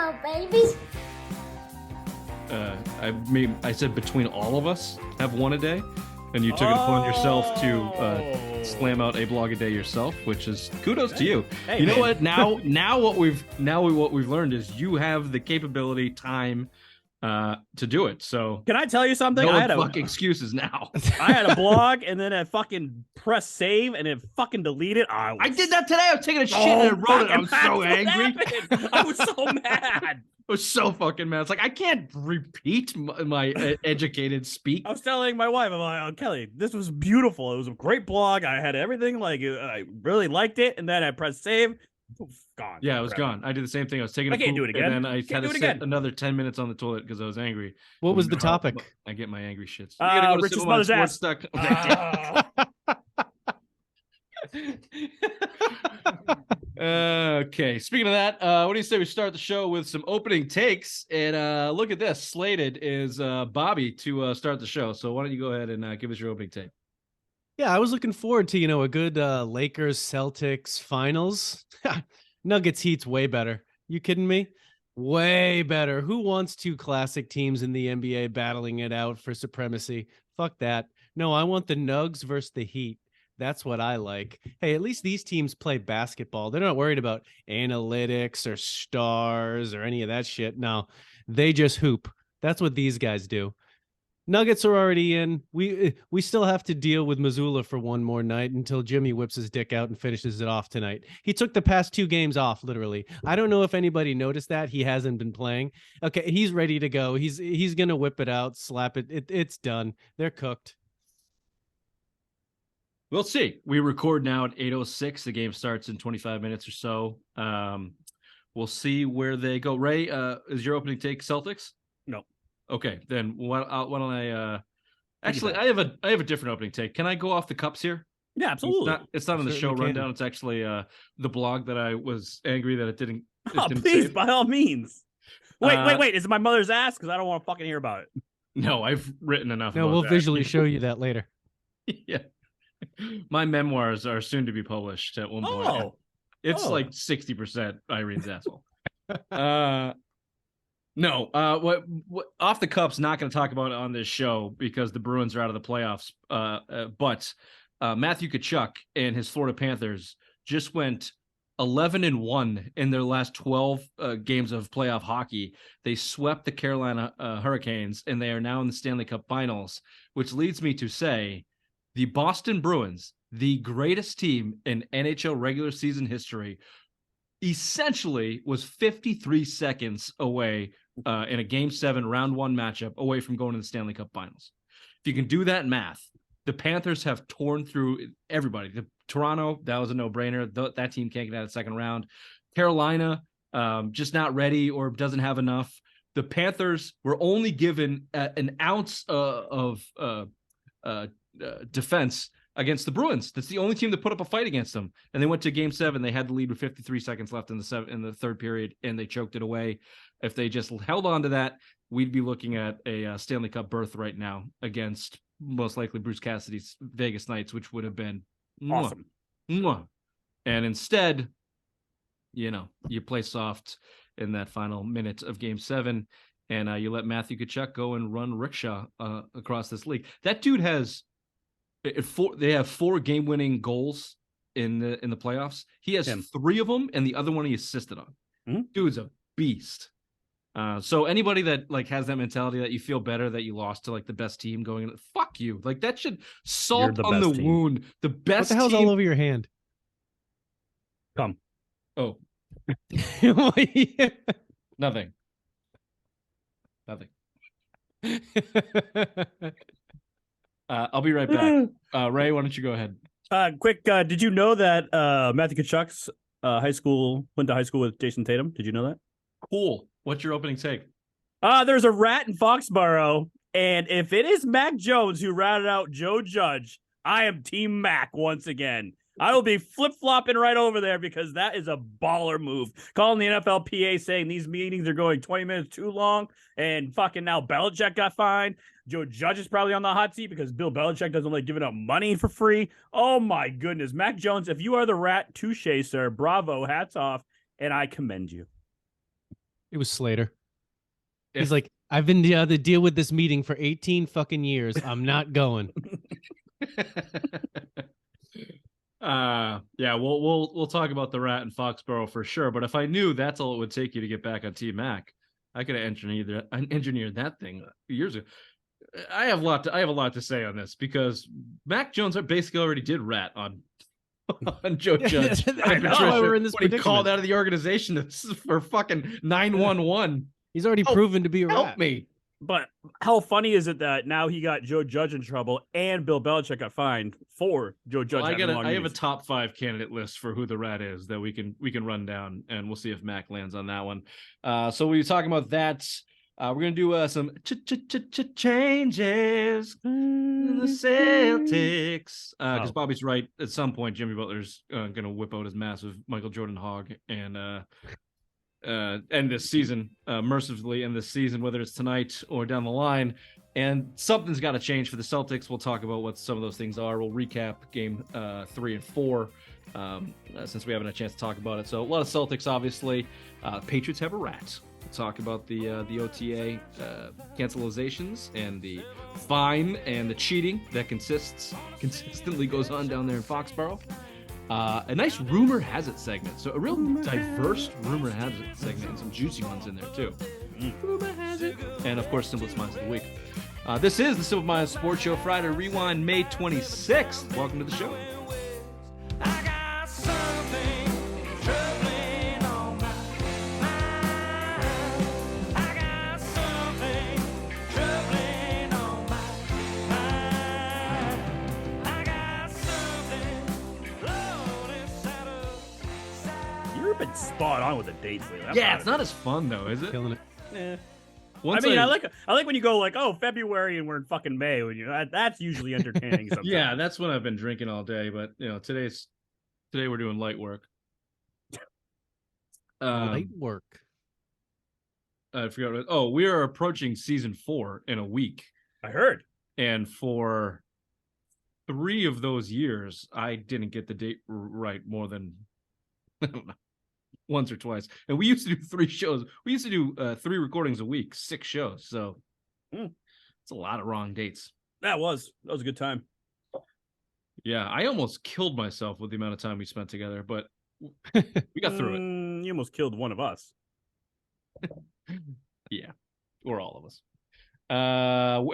little babies. I said between all of us have one a day, and you took it upon yourself to slam out a blog a day yourself, which is kudos to you. Hey, you know man. what? Now what we've learned is you have the capability, time, to do it. So Can I tell you something? no I had excuses now. I had a blog, and then I fucking press save, and it fucking deleted. I did that today. I was taking a shit and I wrote it. I was so angry. I was so mad. I was so fucking mad. It's like I can't repeat my educated speak. I was telling my wife, I'm like, oh, Kelly, this was beautiful. It was a great blog. I had everything. Like, I really liked it. And then I pressed save. Poof, gone. Yeah, it was gone. I did the same thing. I was taking a I can't poop, do it again. and then I Can't had do to it sit again. another 10 minutes on the toilet because I was angry. What was the topic? I get my angry shits. Rich's mother's ass. Okay, speaking of that, what do you say we start the show with some opening takes? And look at this. Slated is Bobby to start the show. So why don't you go ahead and give us your opening take? Yeah, I was looking forward to, a good Lakers Celtics finals. Nuggets Heat's way better. You kidding me? Way better. Who wants two classic teams in the NBA battling it out for supremacy? Fuck that. No, I want the Nugs versus the Heat. That's what I like. Hey, at least these teams play basketball. They're not worried about analytics or stars or any of that shit. No, they just hoop. That's what these guys do. Nuggets are already in. We still have to deal with Missoula for one more night until Jimmy whips his dick out and finishes it off tonight. He took the past 2 games off, literally. I don't know if anybody noticed that. He hasn't been playing. Okay, he's ready to go. He's gonna whip it out, slap it. It's done. They're cooked. We'll see. We record now at 8:06. The game starts in 25 minutes or so. We'll see where they go. Ray, is your opening take Celtics? No. Okay, then why don't I? Actually, I have a different opening take. Can I go off the cups here? Yeah, absolutely. It's not on the show rundown. It's actually the blog that I was angry that it didn't. Please, save. by all means. Wait. Is it my mother's ass? Because I don't want to fucking hear about it. No, I've written enough. No, about we'll that. visually show you that later. Yeah. My memoirs are soon to be published at one point. It's like 60% Irene's asshole. No, what off the cup's not going to talk about it on this show because the Bruins are out of the playoffs. But Matthew Tkachuk and his Florida Panthers just went 11-1 in their last 12 games of playoff hockey. They swept the Carolina Hurricanes, and they are now in the Stanley Cup Finals, which leads me to say the Boston Bruins, the greatest team in NHL regular season history, essentially was 53 seconds away in a Game 7 Round 1 matchup away from going to the Stanley Cup Finals. If you can do that math, the Panthers have torn through everybody. The Toronto, that was a no-brainer. That team can't get out of the second round. Carolina, just not ready or doesn't have enough. The Panthers were only given an ounce of defense against the Bruins. That's the only team that put up a fight against them. And they went to Game 7. They had the lead with 53 seconds left in the third period, and they choked it away. If they just held on to that, we'd be looking at a Stanley Cup berth right now against most likely Bruce Cassidy's Vegas Knights, which would have been awesome. And instead, you play soft in that final minute of Game 7, and you let Matthew Tkachuk go and run rickshaw across this league. That dude has they have 4 game-winning goals in the playoffs. He has 3 of them, and the other one he assisted on. Mm-hmm. Dude's a beast. So anybody that has that mentality that you feel better that you lost to the best team going, fuck you. That should salt on the wound. The best. What the hell's all over your hand? Come. Oh. Nothing. I'll be right back. Ray, why don't you go ahead? Quick, did you know that Matthew Tkachuk's went to high school with Jason Tatum? Did you know that? Cool. What's your opening take? There's a rat in Foxboro, and if it is Mac Jones who ratted out Joe Judge, I am Team Mac once again. I will be flip-flopping right over there because that is a baller move. Calling the NFLPA saying these meetings are going 20 minutes too long, and fucking now Belichick got fined. Joe Judge is probably on the hot seat because Bill Belichick doesn't like giving out money for free. Oh, my goodness. Mac Jones, if you are the rat, touche, sir. Bravo. Hats off, and I commend you. It was Slater. If- He's like, I've been to deal with this meeting for 18 fucking years. I'm not going. Yeah, we'll talk about the rat in Foxboro for sure. But if I knew that's all it would take you to get back on Team Mac, I could have engineered that thing years ago. I have a lot to say on this because Mac Jones basically already did rat on Joe Judge and I know why we're in this when he called predicament. out of the organization for fucking 911. He's already proven to be a Help rat. me. But how funny is it that now he got Joe Judge in trouble and Bill Belichick got fined for Joe Judge? Well, having long I have a meetings? top 5 candidate list for who the rat is that we can run down, and we'll see if Mac lands on that one. So we were talking about that. We're gonna do some changes in the Celtics because Bobby's right. At some point, Jimmy Butler's gonna whip out his massive Michael Jordan hog and end this season, mercifully end this season, whether it's tonight or down the line. And something's got to change for the Celtics. We'll talk about what some of those things are. We'll recap game 3 and 4 since we haven't had a chance to talk about it. So a lot of Celtics, obviously. Patriots have a rat. We'll talk about the OTA cancelizations and the fine and the cheating that consistently goes on down there in Foxboro. A nice rumor has it segment. So a real diverse rumor has it segment and some juicy ones in there too. Rumor has it. And of course, Simplest Minds of the Week. This is the Simple Minds Sports Show, Friday Rewind, May 26th. Welcome to the show. Been spot on with the dates lately. Yeah, it's not as fun though, is it? Killing it. Eh. Once I like when you go like, oh, February and we're in fucking May. When that's usually entertaining. Sometimes. Yeah, that's when I've been drinking all day. But today we're doing light work. Light work. I forgot. We are approaching season 4 in a week. I heard. And for 3 of those years, I didn't get the date right more than I don't know. Once or twice. And we used to do 3 shows. We used to do 3 recordings a week, 6 shows. So it's a lot of wrong dates. That was a good time. Yeah, I almost killed myself with the amount of time we spent together, but we got through it. You almost killed one of us. Yeah, or all of us.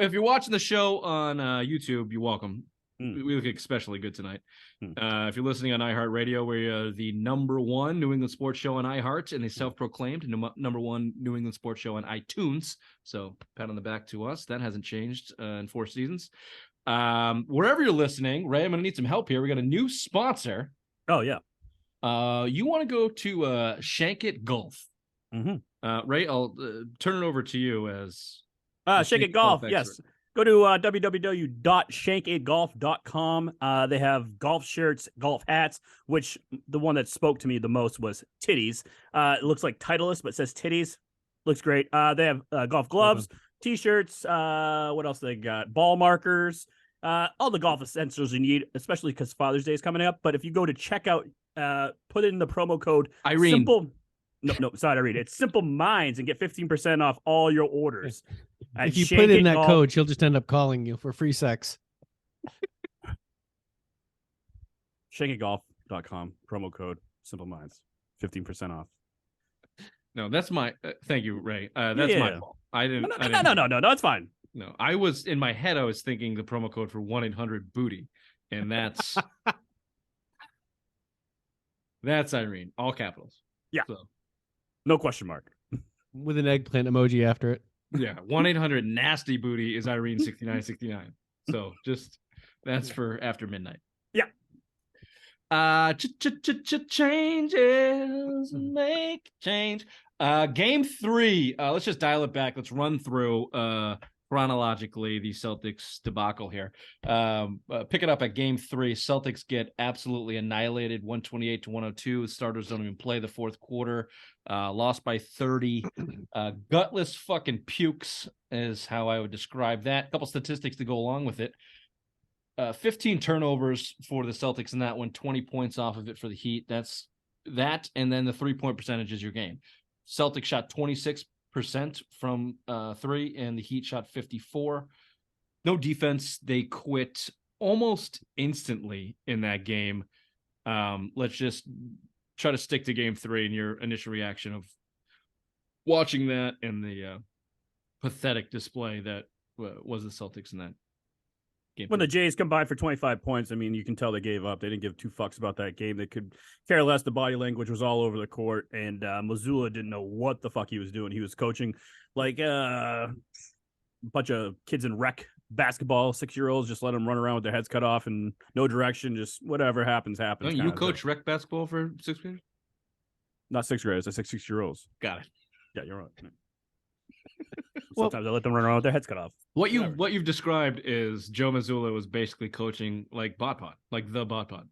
If you're watching the show on YouTube, you're welcome. We look especially good tonight. If you're listening on iHeartRadio, we're the #1 New England sports show on iHeart and the self-proclaimed #1 New England sports show on iTunes. So pat on the back to us. That hasn't changed in 4 seasons. Wherever you're listening, Ray, I'm going to need some help here. We got a new sponsor. Oh, yeah. You want to go to Shank It Golf. Ray, I'll turn it over to you as Shank It Golf. Yes. Go to www.shankitgolf.com. They have golf shirts, golf hats, which the one that spoke to me the most was titties. It looks like Titleist, but it says titties. Looks great. They have golf gloves, T-shirts. What else they got? Ball markers. All the golf essentials you need, especially because Father's Day is coming up. But if you go to checkout, put in the promo code Irene. No, sorry, Irene. It's Simple Minds and get 15% off all your orders. If you put in that code, she'll just end up calling you for free sex. ShankItGolf.com, promo code Simple Minds, 15% off. No, that's my thank you, Ray. That's my fault. I didn't. No, it's fine. No, I was in my head. I was thinking the promo code for 1-800-BOOTY, and that's that's Irene, all capitals. Yeah, so. No question mark. With an eggplant emoji after it. Yeah, 1-800-NASTY BOOTY is Irene 6969. So just that's for after midnight. Yeah. Changes make change. Game 3. Let's just dial it back. Let's run through chronologically the Celtics debacle here. Pick it up at game 3. Celtics get absolutely annihilated, 128-102. The starters don't even play the fourth quarter. Lost by 30. Gutless fucking pukes is how I would describe that. A couple statistics to go along with it. 15 turnovers for the Celtics in that one, 20 points off of it for the Heat. That's that, and then the 3-point percentage is your game. Celtics shot 26% from 3, and the Heat shot 54%. No defense. They quit almost instantly in that game. Let's just try to stick to game 3 and your initial reaction of watching that and the pathetic display that was the Celtics in that game. When the Jays combined for 25 points, I mean, you can tell they gave up. They didn't give two fucks about that game. They could care less. The body language was all over the court, and Mazzulla didn't know what the fuck he was doing. He was coaching like a bunch of kids in rec basketball, 6-year-olds, just let them run around with their heads cut off and no direction, just whatever happens. Don't you coach rec basketball for 6th graders? Not 6th graders, I said 6-year-olds. Got it. Yeah, you're right. Sometimes I let them run around with their heads cut off. What you've described is Joe Mazzulla was basically coaching like Bot Pod, like the Bot Pod.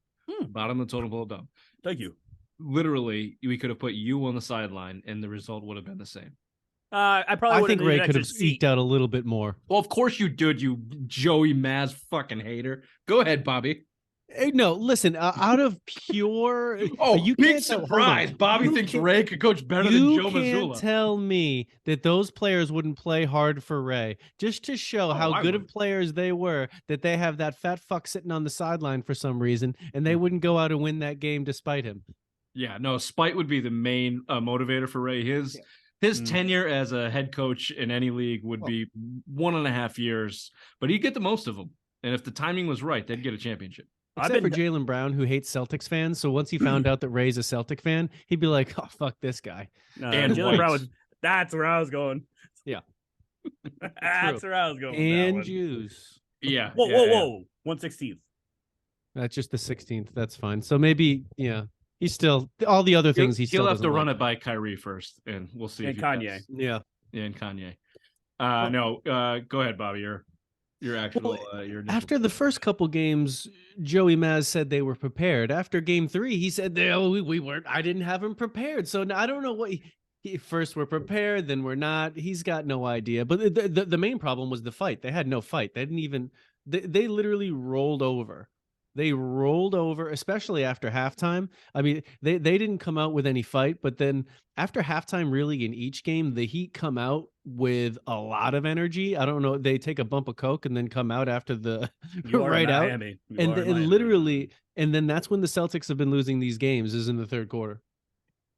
Bottom of the totem pole dumb. Thank you. Literally, we could have put you on the sideline and the result would have been the same. I think Ray could have eked out a little bit more. Well, of course you did, you Joey Maz fucking hater. Go ahead, Bobby. Hey, no, listen, out of pure... you big surprise. Bobby thinks Ray could coach better than Joe Mazzulla. You can't tell me that those players wouldn't play hard for Ray, just to show how good of players they were, that they have that fat fuck sitting on the sideline for some reason, and they wouldn't go out and win that game despite him. Yeah, no, spite would be the main motivator for Ray. His tenure as a head coach in any league would be 1.5 years, but he'd get the most of them. And if the timing was right, they'd get a championship. Except for Jaylen Brown, who hates Celtics fans. So once he found out that Ray's a Celtic fan, he'd be like, oh, fuck this guy. And Jaylen Brown that's where I was going. Yeah. That's where I was going. And Jews. Yeah. Whoa. 1/16th. That's just the 16th. That's fine. So maybe, he's still, all the other things he'll have to run it by Kyrie first, and we'll see. And Kanye. Yeah, and Kanye. Go ahead, Bobby. Your actual after the first couple games, Joey Maz said they were prepared. After game 3, he said we weren't. I didn't have him prepared. So I don't know what he first we're prepared, then we're not. He's got no idea. But the main problem was the fight. They had no fight. They didn't even. They literally rolled over. They rolled over, especially after halftime. I mean, they didn't come out with any fight, but then after halftime, really in each game, the Heat come out with a lot of energy. I don't know. They take a bump of Coke and then come out after the right out. And literally, and then that's when the Celtics have been losing these games, is in the third quarter.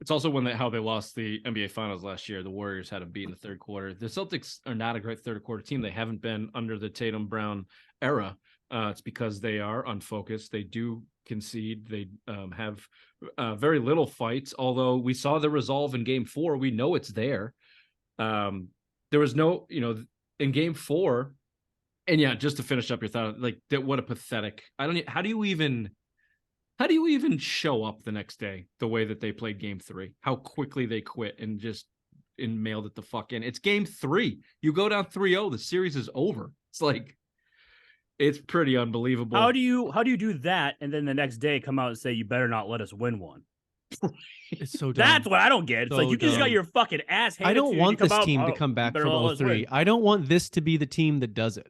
It's also how they lost the NBA Finals last year. The Warriors had to beat in the third quarter. The Celtics are not a great third quarter team. They haven't been under the Tatum Brown era. It's because they are unfocused. They do concede. They have very little fights, although we saw the resolve in game 4. We know it's there. There was no, in game 4. And yeah, just to finish up your thought, like that, what a pathetic, how do you even show up the next day the way that they played game 3, how quickly they quit and mailed it the fuck in. It's game 3. You go down 3-0, the series is over. It's like, it's pretty unbelievable. How do you do that and then the next day come out and say you better not let us win one? It's so dumb. That's what I don't get. It's so like you just got your fucking ass handed. I don't want this team to come back from 03. I don't want this to be the team that does it.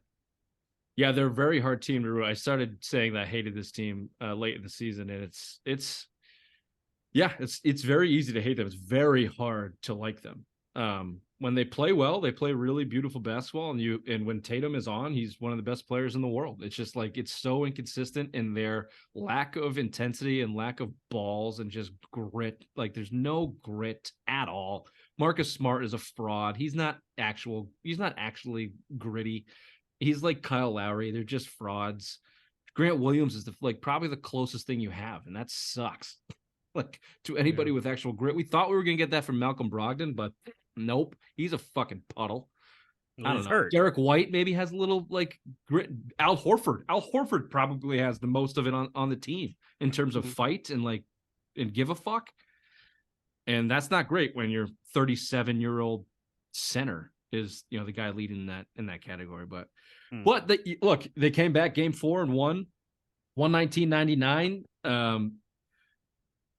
Yeah, they're a very hard team to root. I started saying that I hated this team late in the season, and it's very easy to hate them. It's very hard to like them. When they play well, they play really beautiful basketball, and when Tatum is on, he's one of the best players in the world. It's just like it's so inconsistent in their lack of intensity and lack of balls and just grit. Like there's no grit at all. Marcus Smart is a fraud. He's not actually gritty. He's like Kyle Lowry. They're just frauds. Grant Williams is probably the closest thing you have, and that sucks. Like to anybody with actual grit. We thought we were gonna get that from Malcolm Brogdon, but nope, he's a fucking puddle. I don't know. Hurt. Derek White maybe has a little grit. Al Horford probably has the most of it on the team in terms of fight and give a fuck. And that's not great when your 37-year-old center is the guy leading in that category. But they came back game 4 and won 119-99.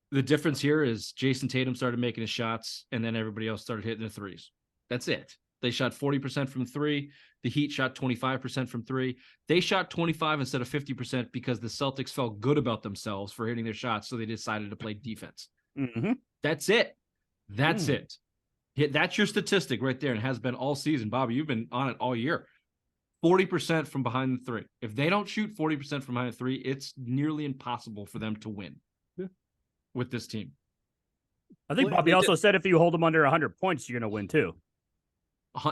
The difference here is Jason Tatum started making his shots, and then everybody else started hitting the threes. That's it. They shot 40% from 3. The Heat shot 25% from 3. They shot 25 instead of 50% because the Celtics felt good about themselves for hitting their shots, so they decided to play defense. Mm-hmm. That's it. That's it. Yeah, that's your statistic right there, and has been all season. Bobby, you've been on it all year. 40% from behind the three. If they don't shoot 40% from behind the three, it's nearly impossible for them to win with this team. I think Bobby also said if you hold them under 100 points, you're going to win too.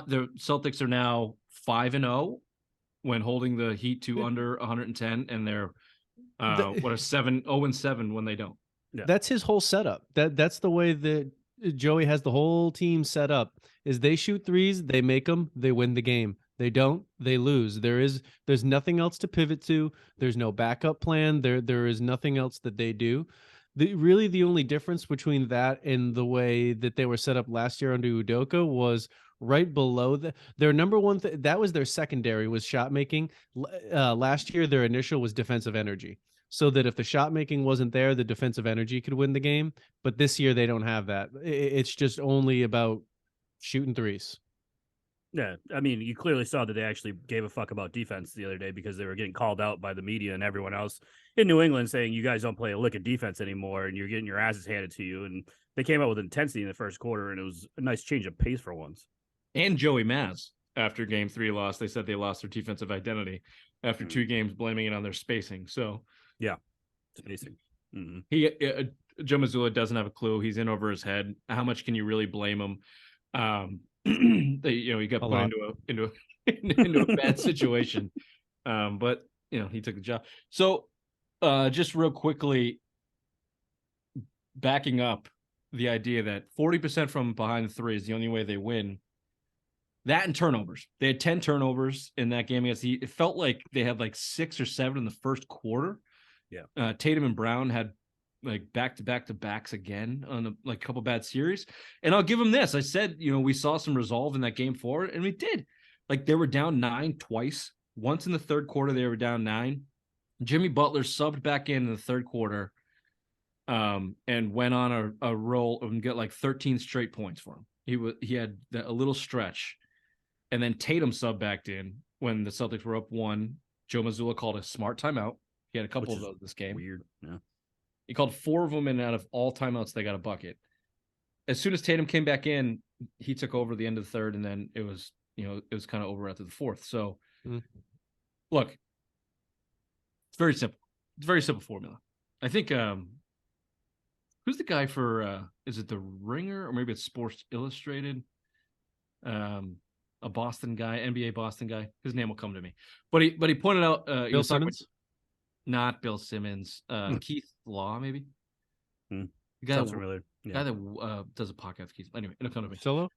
The Celtics are now 5-0 when holding the Heat to under 110, and they're 0-7 when they don't. Yeah. That's his whole setup. That's the way that Joey has the whole team set up. Is they shoot threes, they make them, they win the game. They don't, they lose. There's nothing else to pivot to. There's no backup plan. There is nothing else that they do. Really, the only difference between that and the way that they were set up last year under Udoka was right below their number one. That was their secondary, was shot making. Last year, their initial was defensive energy, so that if the shot making wasn't there, the defensive energy could win the game. But this year, they don't have that. It's just only about shooting threes. Yeah, I mean, you clearly saw that they actually gave a fuck about defense the other day, because they were getting called out by the media and everyone else in New England saying you guys don't play a lick of defense anymore and you're getting your asses handed to you. And they came out with intensity in the first quarter, and it was a nice change of pace for once. And Joey Maz, after Game 3 loss, they said they lost their defensive identity after 2 games, blaming it on their spacing. So yeah, spacing. Mm-hmm. Joe Mazzulla doesn't have a clue. He's in over his head. How much can you really blame him? He got put into a bad situation, but he took the job. So just real quickly, backing up the idea that 40% from behind the three is the only way they win. That and turnovers. They had 10 turnovers in that game against the Heat. It felt like they had like 6 or 7 in the first quarter. Yeah. Tatum and Brown had like back-to-backs again on a couple bad series. And I'll give them this. I said, we saw some resolve in that Game 4, and we did. Like, they were down 9 twice. Once in the third quarter, they were down 9. Jimmy Butler subbed back in the third quarter and went on a roll and get like 13 straight points for him. He had a little stretch. And then Tatum subbed back in when the Celtics were up 1. Joe Mazzulla called a smart timeout. He had a couple of those this game. Weird. Yeah. He called 4 of them, and out of all timeouts, they got a bucket. As soon as Tatum came back in, he took over the end of the third, and then it was kind of over after the fourth. So, Look, it's very simple. It's a very simple formula. I think who's the guy for is it the Ringer or maybe it's Sports Illustrated? A Boston guy, NBA Boston guy. His name will come to me. But he pointed out Bill Simmons. Not Bill Simmons. Keith Law, maybe. The guy Sounds familiar. Yeah. Guy that does a podcast. Anyway, it'll come to me. Solo?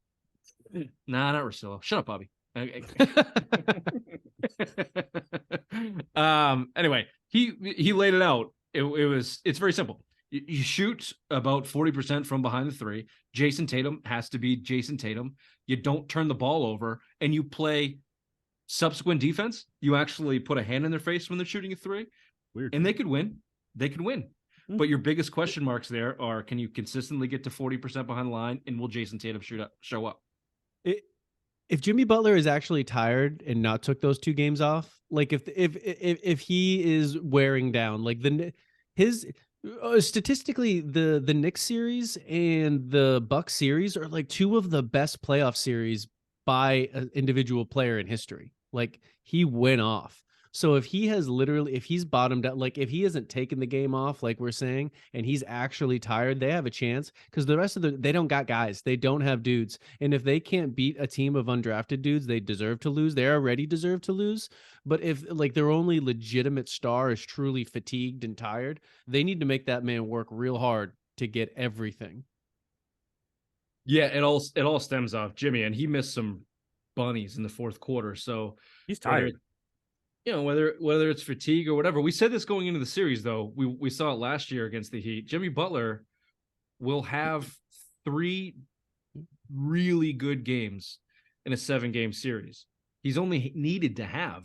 Nah, not Rosillo. Shut up, Bobby. Anyway, he laid it out. It's very simple. You shoot about 40% from behind the three. Jason Tatum has to be Jason Tatum. You don't turn the ball over, and you play subsequent defense. You actually put a hand in their face when they're shooting a three. Weird. And they could win. They could win. But your biggest question marks there are, can you consistently get to 40% behind the line, and will Jason Tatum show up? If Jimmy Butler is actually tired and not took those 2 games off, like if he is wearing down, like statistically, the Knicks series and the Bucks series are like 2 of the best playoff series by an individual player in history. Like, he went off. So if he's bottomed out, like if he hasn't taken the game off, like we're saying, and he's actually tired, they have a chance, because the rest of they don't got guys. They don't have dudes. And if they can't beat a team of undrafted dudes, they deserve to lose. They already deserve to lose. But if like their only legitimate star is truly fatigued and tired, they need to make that man work real hard to get everything. Yeah, it all stems off Jimmy, and he missed some bunnies in the fourth quarter. So he's tired. Whether it's fatigue or whatever. We said this going into the series, though. We saw it last year against the Heat. Jimmy Butler will have 3 really good games in a 7-game series. He's only needed to have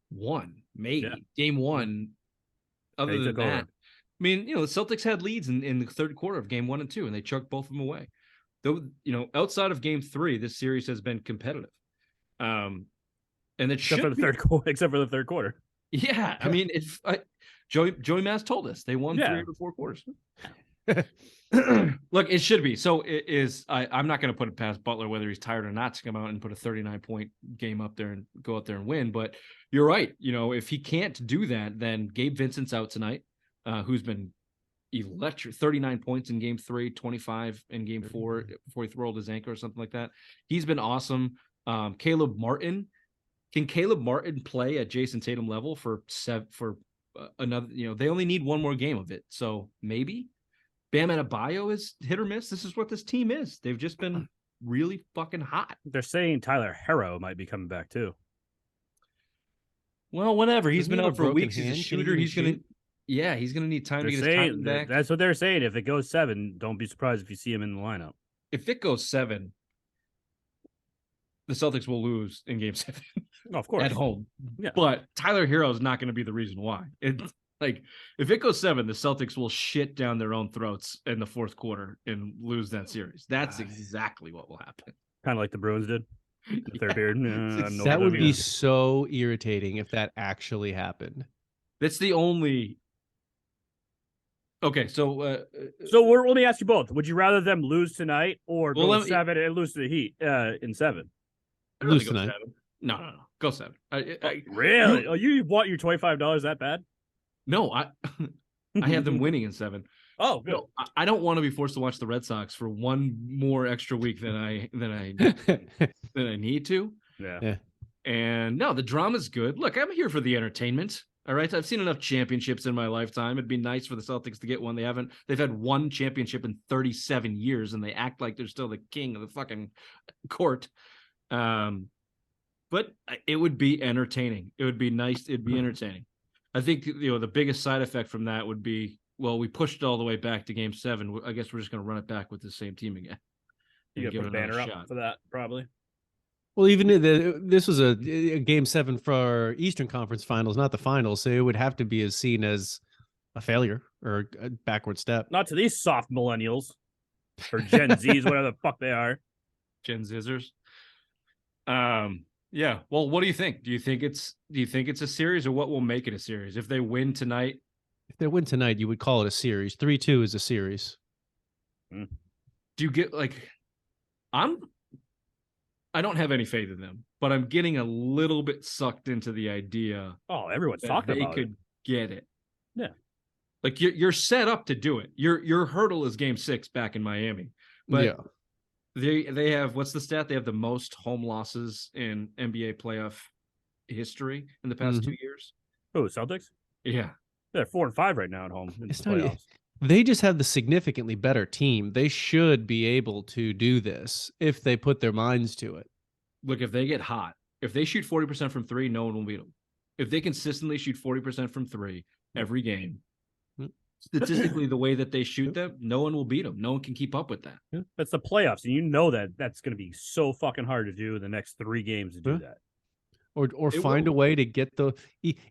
1, maybe. Yeah. Game 1. Other than that, I mean, the Celtics had leads in the third quarter of Game 1 and 2, and they choked both of them away. Though, outside of Game 3, this series has been competitive. And except for the third quarter. Yeah, I mean, Joey Maz told us they won 3 of the 4 quarters. Look, it should be. So it is. I'm not going to put it past Butler whether he's tired or not to come out and put a 39-point game up there and go out there and win. But you're right. If he can't do that, then Gabe Vincent's out tonight, who's been electric. 39 points in game 3, 25 in game 4 before he rolled his ankle or something like that. He's been awesome. Caleb Martin. Can Caleb Martin play at Jason Tatum level for another? They only need one more game of it. So maybe. Bam Adebayo is hit or miss. This is what this team is. They've just been really fucking hot. They're saying Tyler Herro might be coming back too. Well, whatever. He's been out for weeks. Hand? He's a shooter. He's gonna need time to get his time back. That's what they're saying. If it goes 7, don't be surprised if you see him in the lineup. If it goes 7, the Celtics will lose in game 7. Oh, of course. At home. Yeah. But Tyler Herro is not going to be the reason why. If it goes 7, the Celtics will shit down their own throats in the fourth quarter and lose that series. That's exactly what will happen. Kind of like the Bruins did. The third period. That would be so irritating if that actually happened. That's the only. Okay, so let me ask you both: would you rather them lose tonight or go 7 and lose to the Heat in 7? Lose tonight. No, go 7. Really? You bought your $25 that bad? No, I have them winning in 7. Oh, good. No, I don't want to be forced to watch the Red Sox for one more extra week than I need to. Yeah. And no, the drama's good. Look, I'm here for the entertainment. All right. I've seen enough championships in my lifetime. It'd be nice for the Celtics to get one. They've had one championship in 37 years, and they act like they're still the king of the fucking court. But it would be entertaining. It would be nice. It'd be entertaining. I think, the biggest side effect from that would be, well, we pushed it all the way back to game 7. I guess we're just going to run it back with the same team again. You got to put a banner up for that, probably. Well, even this was a game 7 for Eastern Conference Finals, not the finals. So it would have to be seen as a failure or a backward step. Not to these soft millennials or Gen Zs, whatever the fuck they are. Gen Zizzers. Yeah. Well, what do you think? Do you think it's a series, or what will make it a series? If they win tonight, you would call it a series. 3-2 is a series. Do you get I don't have any faith in them, but I'm getting a little bit sucked into the idea. Oh, everyone's talking about it. They could get it. Yeah. Like you're set up to do it. Your hurdle is game 6 back in Miami. But yeah. They have, what's the stat? They have the most home losses in NBA playoff history in the past 2 years. Oh, Celtics? Yeah. They're 4-5 right now at home in the playoffs. They just have the significantly better team. They should be able to do this if they put their minds to it. Look, if they get hot, if they shoot 40% from 3, no one will beat them. If they consistently shoot 40% from 3 every game, statistically, the way that they shoot them, no one will beat them. No one can keep up with that. Yeah. That's the playoffs, and that's going to be so fucking hard to do the next 3 games to do that. Or find a way to get the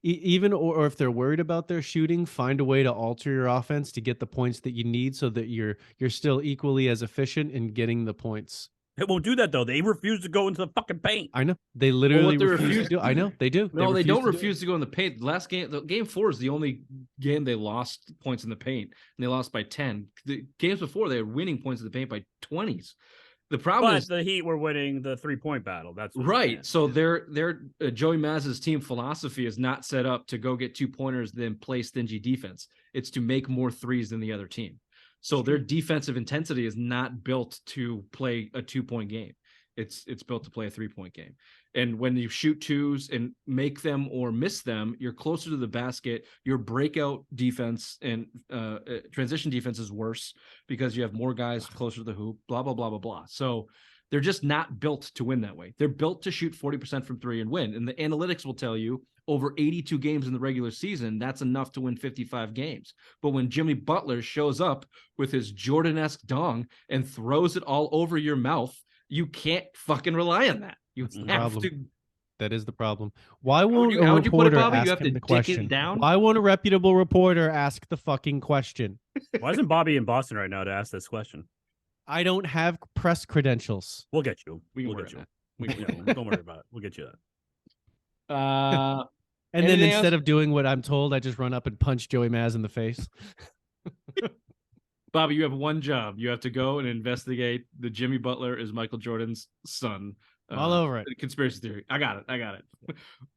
even or if they're worried about their shooting, find a way to alter your offense to get the points that you need so that you're still equally as efficient in getting the points. It won't do that though. They refuse to go into the fucking paint. I know. They literally refuse to do. I know they do. No, they don't refuse to go in the paint. Last game, game 4 is the only game they lost points in the paint, and they lost by 10. The games before, they were winning points in the paint by 20s. The problem is the Heat were winning the 3-point battle. That's right. So their Joey Maz's team philosophy is not set up to go get 2-pointers, then play stingy defense. It's to make more threes than the other team. So their defensive intensity is not built to play a 2-point game. It's built to play a 3-point game. And when you shoot 2s and make them or miss them, you're closer to the basket. Your breakout defense and transition defense is worse because you have more guys closer to the hoop, blah, blah, blah, blah, blah. So they're just not built to win that way. They're built to shoot 40% from 3 and win. And the analytics will tell you over 82 games in the regular season, that's enough to win 55 games. But when Jimmy Butler shows up with his Jordan-esque dong and throws it all over your mouth, you can't fucking rely on that. You have to. That is the problem. Why won't how would you put it, reporter Bobby? ask You have to him the dick question? it down? Why won't a reputable reporter ask the fucking question? Why isn't Bobby in Boston right now to ask this question? I don't have press credentials. We'll get you. We'll get you. Don't worry about it. We'll get you that. And then instead of doing what I'm told, I just run up and punch Joey Maz in the face. Bobby, you have one job. You have to go and investigate the Jimmy Butler is Michael Jordan's son. All over it. Conspiracy theory. I got it.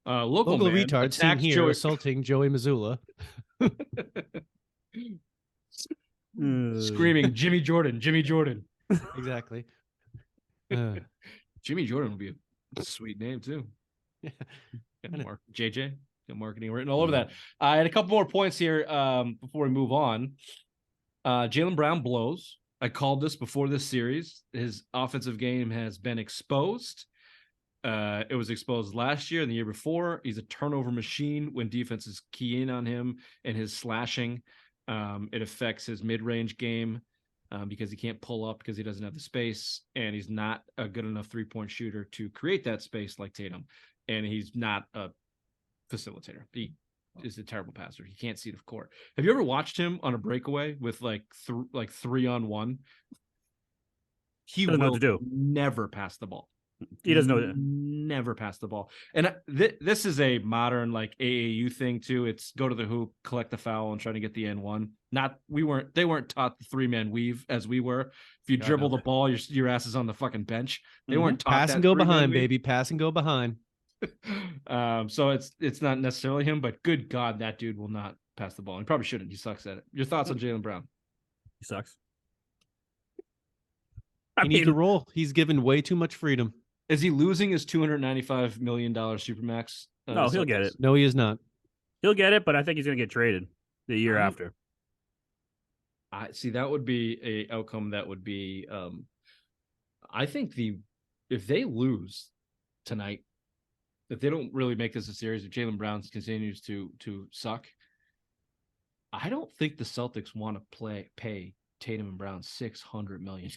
Local man retard seen attacks here Joey. assaulting Joey Missoula. Screaming, Jimmy Jordan. Exactly. Jimmy Jordan would be a sweet name too. Yeah. JJ. Marketing written all over that. I had a couple more points here before we move on. Jaylen Brown blows. I called this before this series. His offensive game has been exposed. It was exposed last year and the year before. He's a turnover machine when defenses key in on him and his slashing. It affects his mid-range game because he can't pull up because he doesn't have the space, and he's not a good enough three-point shooter to create that space like Tatum. And he's not a facilitator. He is a terrible passer. He can't see the court. Have you ever watched him on a breakaway with like 3-on-1? He doesn't know will what to do. Never pass the ball. He doesn't know that. Never pass the ball. And this is a modern like AAU thing too. It's go to the hoop, collect the foul, and try to get the N1. They weren't taught the 3-man weave as we were. If you dribble the ball, your ass is on the fucking bench. They weren't taught pass that and go 3-man behind, weave. baby. Pass and go behind. So it's not necessarily him, but good God, that dude will not pass the ball. He probably shouldn't. He sucks at it. Your thoughts on Jaylen Brown? He sucks. He needs to roll. He's given way too much freedom. Is he losing his $295 million supermax? No, he'll get it. No, he is not. He'll get it, but I think he's going to get traded the year after. I see. That would be a outcome. That would be. I think if they lose tonight, if they don't really make this a series, if Jaylen Brown continues to suck, I don't think the Celtics want to pay Tatum and Brown $600 million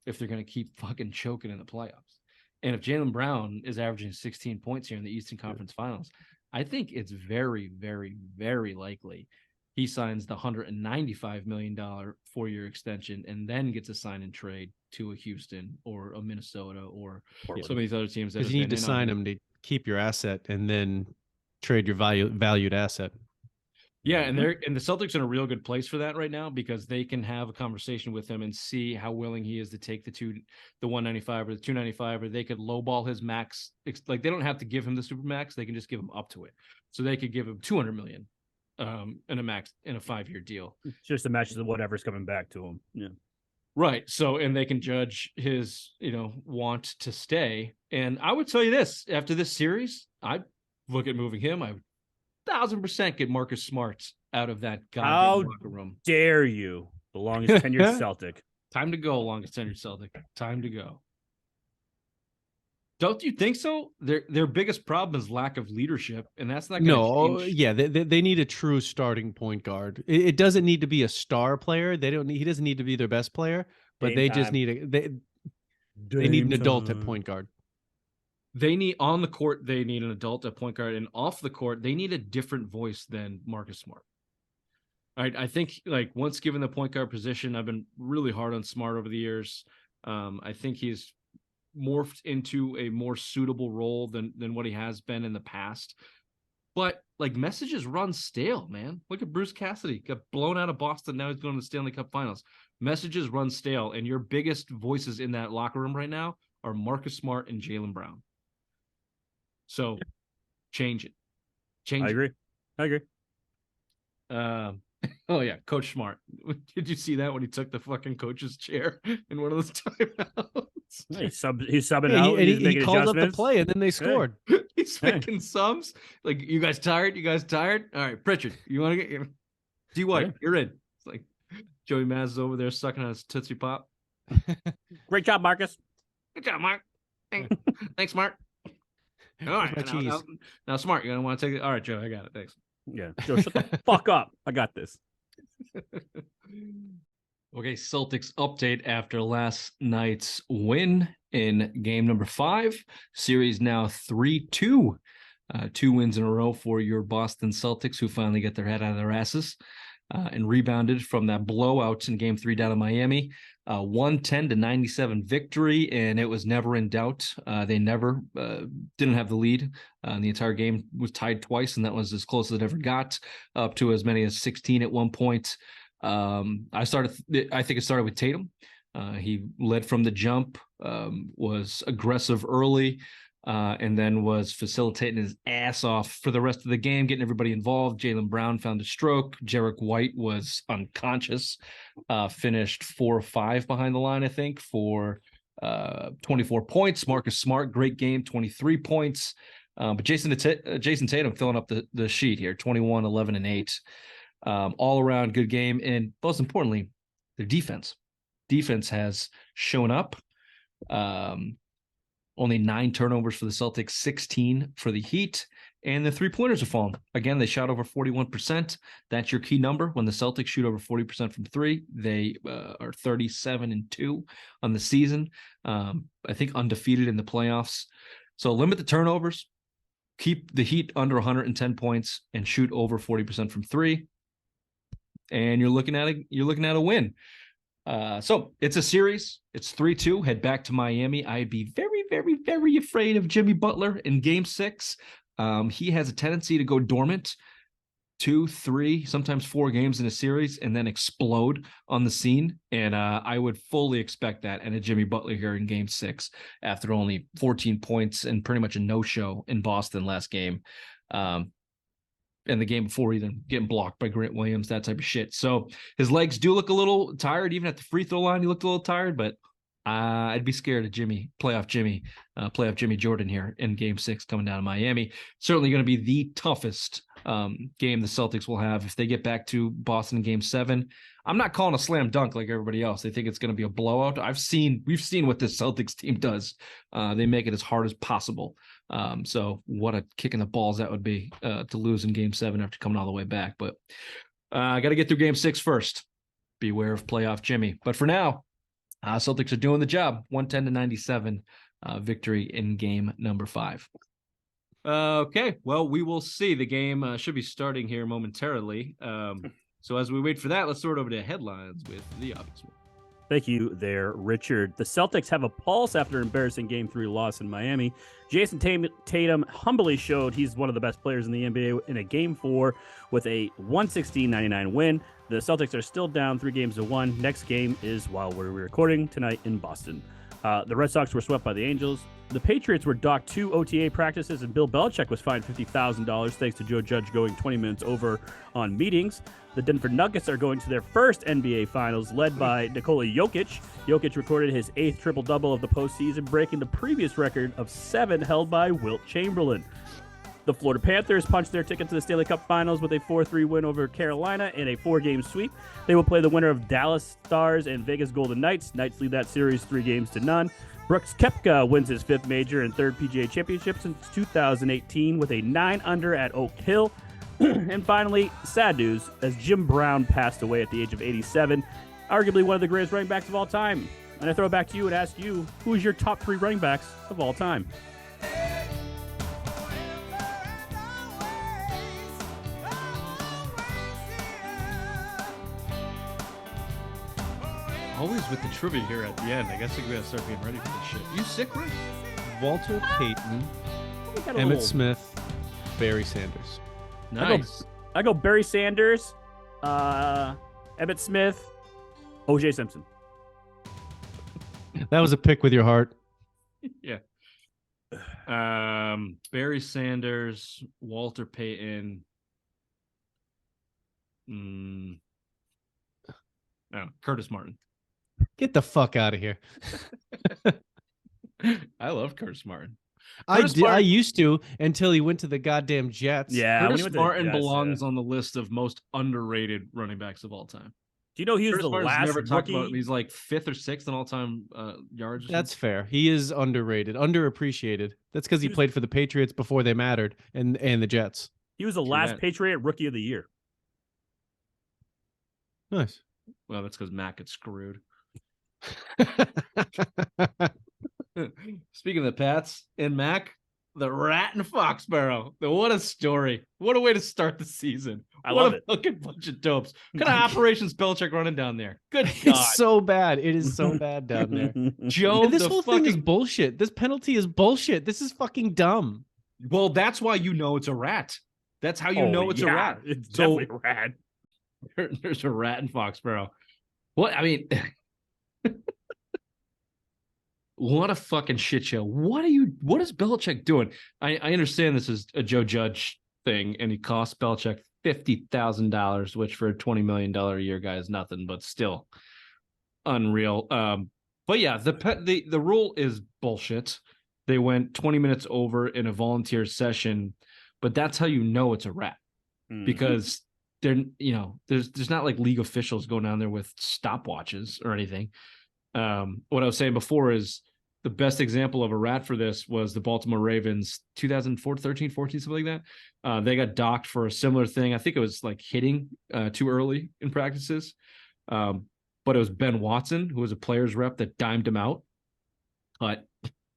if they're going to keep fucking choking in the playoffs. And if Jaylen Brown is averaging 16 points here in the Eastern Conference Finals, I think it's very, very, very likely he signs the $195 million 4-year extension and then gets a sign and trade to a Houston or a Minnesota or some of these other teams. Because you need to sign him to keep your asset and then trade your valued asset. Yeah, and the Celtics are in a real good place for that right now because they can have a conversation with him and see how willing he is to take the 195 or the 295, or they could lowball his max. Like they don't have to give him the super max; they can just give him up to it. So they could give him $200 million in a max in a 5-year deal. Just to match whatever's coming back to him. Yeah, right. So and they can judge his want to stay. And I would tell you this: after this series, I'd look at moving him. I would 1,000% get Marcus Smart out of that goddamn locker room. Dare you? The longest tenured Celtic. Time to go, longest tenured Celtic. Time to go. Don't you think so? Their biggest problem is lack of leadership, and that's not going to change. Yeah, they need a true starting point guard. It doesn't need to be a star player. He doesn't need to be their best player, but they just need they need an adult at point guard. They need on the court, they need an adult at point guard, and off the court, they need a different voice than Marcus Smart. All right, I think like once given the point guard position, I've been really hard on Smart over the years. I think he's morphed into a more suitable role than what he has been in the past. But like messages run stale, man. Look at Bruce Cassidy, got blown out of Boston. Now he's going to the Stanley Cup Finals. Messages run stale, and your biggest voices in that locker room right now are Marcus Smart and Jaylen Brown. So change it. I agree. Oh yeah, Coach Smart. Did you see that when he took the fucking coach's chair in one of those timeouts? He's subbing out. He called up the play and then they scored. He's making subs. Like, you guys tired? All right, Pritchard, you want to get do what? Yeah. You're in. It's like Joey Maz is over there sucking on his Tootsie Pop. Great job, Marcus. Good job, Mark. Thanks, Mark. All right, now, Smart, you're gonna want to take it. All right, Joe, I got it. Thanks. Yeah, Joe, shut the fuck up. I got this. Okay, Celtics update after last night's win in game number 5. Series now 3-2. 2 wins in a row for your Boston Celtics, who finally get their head out of their asses and rebounded from that blowout in game 3 down in Miami. 110-97 victory, and it was never in doubt. They never didn't have the lead. The entire game was tied twice, and that was as close as it ever got, up to as many as 16 at one point. I think it started with Tatum. He led from the jump, was aggressive early, and then was facilitating his ass off for the rest of the game, getting everybody involved. Jaylen Brown found a stroke. Jarek White was unconscious, finished 4 or 5 behind the line, I think, for 24 points. Marcus Smart, great game, 23 points. But Jason Tatum filling up the sheet here, 21, 11, and 8. All around good game. And most importantly, their defense. Defense has shown up. Only 9 turnovers for the Celtics, 16 for the Heat. And the 3-pointers have fallen. Again, they shot over 41%. That's your key number. When the Celtics shoot over 40% from 3, they are 37-2 on the season. I think undefeated in the playoffs. So limit the turnovers, keep the Heat under 110 points, and shoot over 40% from 3. And you're looking at a win. So it's a series. It's 3-2. Head back to Miami. I'd be very, very, very afraid of Jimmy Butler in Game 6. He has a tendency to go dormant 2, 3, sometimes 4 games in a series and then explode on the scene. And I would fully expect that in a Jimmy Butler here in Game 6 after only 14 points and pretty much a no-show in Boston last game. And the game before even getting blocked by Grant Williams, that type of shit. So his legs do look a little tired. Even at the free throw line, he looked a little tired, but I'd be scared of playoff Jimmy Jordan here in Game 6 coming down to Miami. Certainly going to be the toughest game the Celtics will have if they get back to Boston in Game 7. I'm not calling a slam dunk like everybody else. They think it's going to be a blowout. We've seen what this Celtics team does. They make it as hard as possible. So what a kick in the balls that would be to lose in Game 7 after coming all the way back. But I got to get through Game 6 first. Beware of playoff Jimmy. But for now, Celtics are doing the job. 110-97 victory in game number 5. Okay, well, we will see. The game should be starting here momentarily. So as we wait for that, let's sort over to headlines with the obvious one. Thank you there, Richard. The Celtics have a pulse after embarrassing Game 3 loss in Miami. Jason Tatum humbly showed he's one of the best players in the NBA in a Game 4 with a 116-99 win. The Celtics are still down 3-1. Next game is while we're recording tonight in Boston. The Red Sox were swept by the Angels. The Patriots were docked 2 OTA practices, and Bill Belichick was fined $50,000 thanks to Joe Judge going 20 minutes over on meetings. The Denver Nuggets are going to their first NBA Finals, led by Nikola Jokic. Jokic recorded his 8th triple-double of the postseason, breaking the previous record of 7 held by Wilt Chamberlain. The Florida Panthers punched their ticket to the Stanley Cup Finals with a 4-3 win over Carolina in a 4-game sweep. They will play the winner of Dallas Stars and Vegas Golden Knights. Knights lead that series 3-0. Brooks Koepka wins his 5th major and 3rd PGA Championship since 2018 with a 9-under at Oak Hill. And finally, sad news, as Jim Brown passed away at the age of 87, arguably one of the greatest running backs of all time. And I throw it back to you and ask you, who is your top 3 running backs of all time? Always with the trivia here at the end. I guess we gotta start being ready for this shit. You sick, Rick? Walter Payton, Emmett Smith, Barry Sanders. Nice. I go Barry Sanders, Emmett Smith, O.J. Simpson. That was a pick with your heart. Yeah. Barry Sanders, Walter Payton. Curtis Martin. Get the fuck out of here. I love Curtis Martin. I used to until he went to the goddamn Jets. Yeah, Curtis Martin belongs on the list of most underrated running backs of all time. Do you know he was the last never talked rookie? about him. He's like 5th or 6th in all-time yards. That's fair. He is underrated, underappreciated. That's because he played for the Patriots before they mattered, and the Jets. He was the last Patriot Rookie of the Year. Nice. Well, that's because Mac gets screwed. Speaking of the Pats and Mac, the Rat in Foxboro. What a story. What a way to start the season. I love it. Fucking bunch of dopes. What kind of operations Belichick running down there? Good God. It's so bad. It is so bad down there. Joe, this whole thing is bullshit. This penalty is bullshit. This is fucking dumb. Well, that's why you know it's a rat. That's how you know it's a rat. It's definitely a rat. There's a rat in Foxboro. What I mean, what a fucking shit show. What is Belichick doing? I understand this is a Joe Judge thing, and he cost Belichick $50,000, which for a $20 million a year guy is nothing, but still unreal. But yeah, the rule is bullshit. They went 20 minutes over in a volunteer session, but that's how you know it's a rat. Because there's not like league officials going down there with stopwatches or anything. What I was saying before is the best example of a rat for this was the Baltimore Ravens 2013, 14, something like that. They got docked for a similar thing. I think it was like hitting too early in practices. But it was Ben Watson, who was a player's rep, that dimed him out. But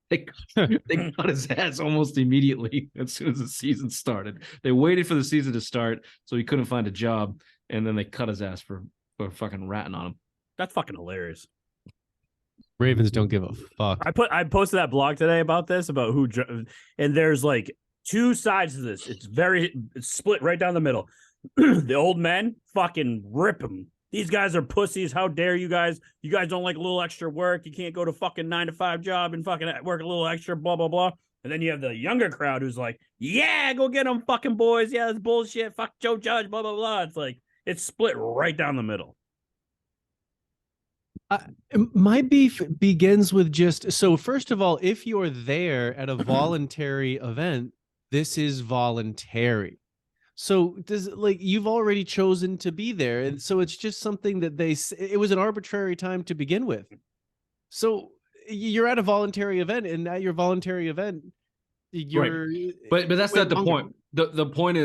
they cut his ass almost immediately as soon as the season started. They waited for the season to start so he couldn't find a job, and then they cut his ass for fucking ratting on him. That's fucking hilarious. Ravens don't give a fuck. I posted that blog today about this, about and there's like two sides to this. It's split right down the middle. The old men fucking rip them. These guys are pussies. How dare you guys? You guys don't like a little extra work. You can't go to fucking 9-to-5 job and fucking work a little extra, blah, blah, blah. And then you have the younger crowd who's like, yeah, go get them fucking boys. Yeah, that's bullshit. Fuck Joe Judge, blah, blah, blah. It's like, it's split right down the middle. My beef begins with so first of all, if you're there at a voluntary event, this is voluntary. So you've already chosen to be there. And so it's just something that it was an arbitrary time to begin with. So you're at a voluntary event, and at your voluntary event, you're right. But that's not the point. The point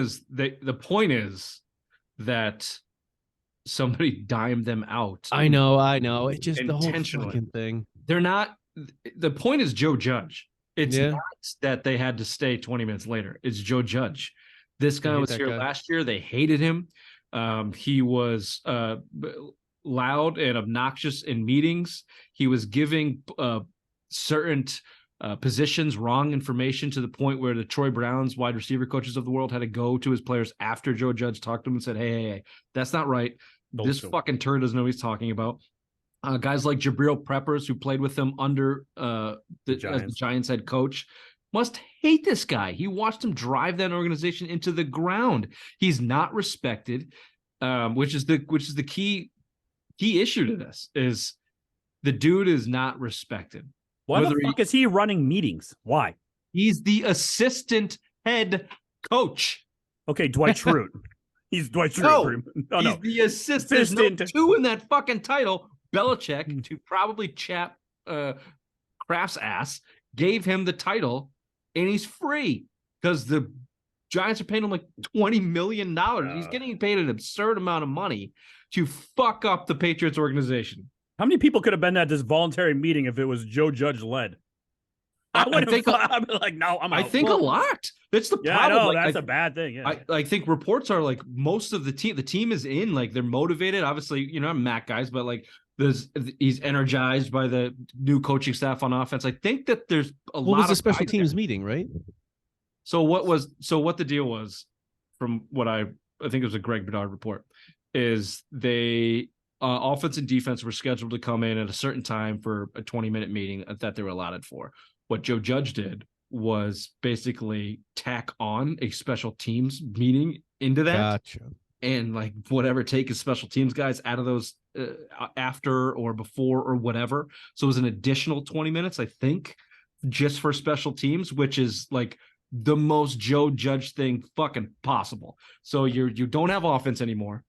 is that somebody dimed them out. I know. It's just the whole fucking thing. They're not. The point is Joe Judge. It's not that they had to stay 20 minutes later. It's Joe Judge. This guy was here last year. They hated him. He was loud and obnoxious in meetings. He was giving certain positions wrong information to the point where the Troy Browns wide receiver coaches of the world had to go to his players after Joe Judge talked to him and said, hey, that's not right. This fucking turd doesn't know what he's talking about. Guys like Jabril Peppers, who played with him under the Giants head coach, must hate this guy. He watched him drive that organization into the ground. He's not respected, which is the key issue to this. Is the dude is not respected. Why the fuck is he running meetings? Why? He's the assistant head coach. Okay, Dwight Schrute. He's Dwight Schrute. No, he's the assistant. There's no two in that fucking title. Belichick, to probably chap Kraft's ass, gave him the title. And he's free because the Giants are paying him like $20 million. He's getting paid an absurd amount of money to fuck up the Patriots organization. How many people could have been at this voluntary meeting if it was Joe Judge led? I'd be like, no, I'm out. I think a lot. That's the problem. I know, that's a bad thing. Yeah. I think reports are like most of the team is in, like they're motivated. Obviously, I'm Mac guys, but like he's energized by the new coaching staff on offense. I think that there's a lot. What was the special teams meeting, right? So what the deal was, from what I think it was a Greg Bedard report, is they offense and defense were scheduled to come in at a certain time for a 20-minute meeting that they were allotted for. What Joe Judge did was basically tack on a special teams meeting into that. Gotcha. And like whatever, take his special teams guys out of those after or before or whatever. So it was an additional 20 minutes, I think, just for special teams, which is like the most Joe Judge thing fucking possible. So you don't have offense anymore.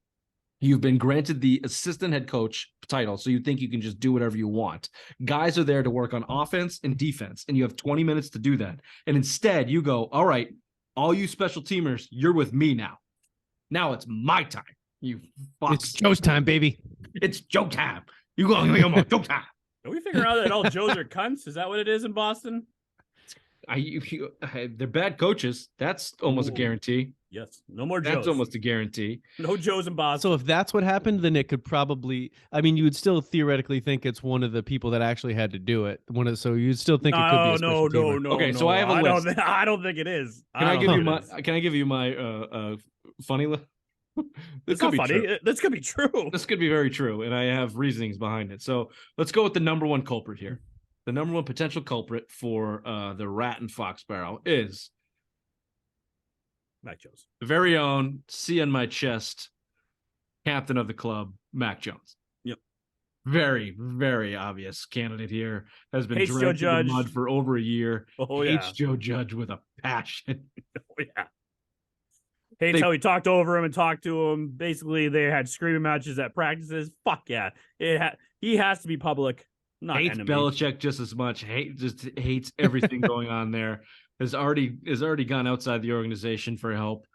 You've been granted the assistant head coach title, so you think you can just do whatever you want. Guys are there to work on offense and defense, and you have 20 minutes to do that. And instead, you go, all right, all you special teamers, you're with me now. Now it's my time. You fucks. It's Joe's time, baby. It's Joe time. You go, Joe time. Are we figuring out that all Joes are cunts? Is that what it is in Boston? They're bad coaches. That's almost a guarantee. Yes. No more Joes. That's almost a guarantee. No Joes in Boston. So if that's what happened, then it could probably, you would still theoretically think it's one of the people that actually had to do it. So you'd still think it could be a special teamer. No. Okay, so I have a list. I don't think it is. Can I give you my funny list? It's not funny. This could be true. This could be very true, and I have reasonings behind it. So let's go with the number one culprit here. The number one potential culprit for the rat and Foxboro is Mac Jones. the very own C on my chest captain of the club, Mac Jones. Yep. Very, very obvious candidate here. Has been Hates dragged Joe through the Judge. mud for over a year. Oh, Hates yeah. Joe Judge with a passion. Oh, yeah. Hates how he talked over him and talked to him. Basically, they had screaming matches at practices. Fuck yeah. He has to be public. Not Hates enemy. Belichick just as much. Just hates everything going on there. Has already gone outside the organization for help.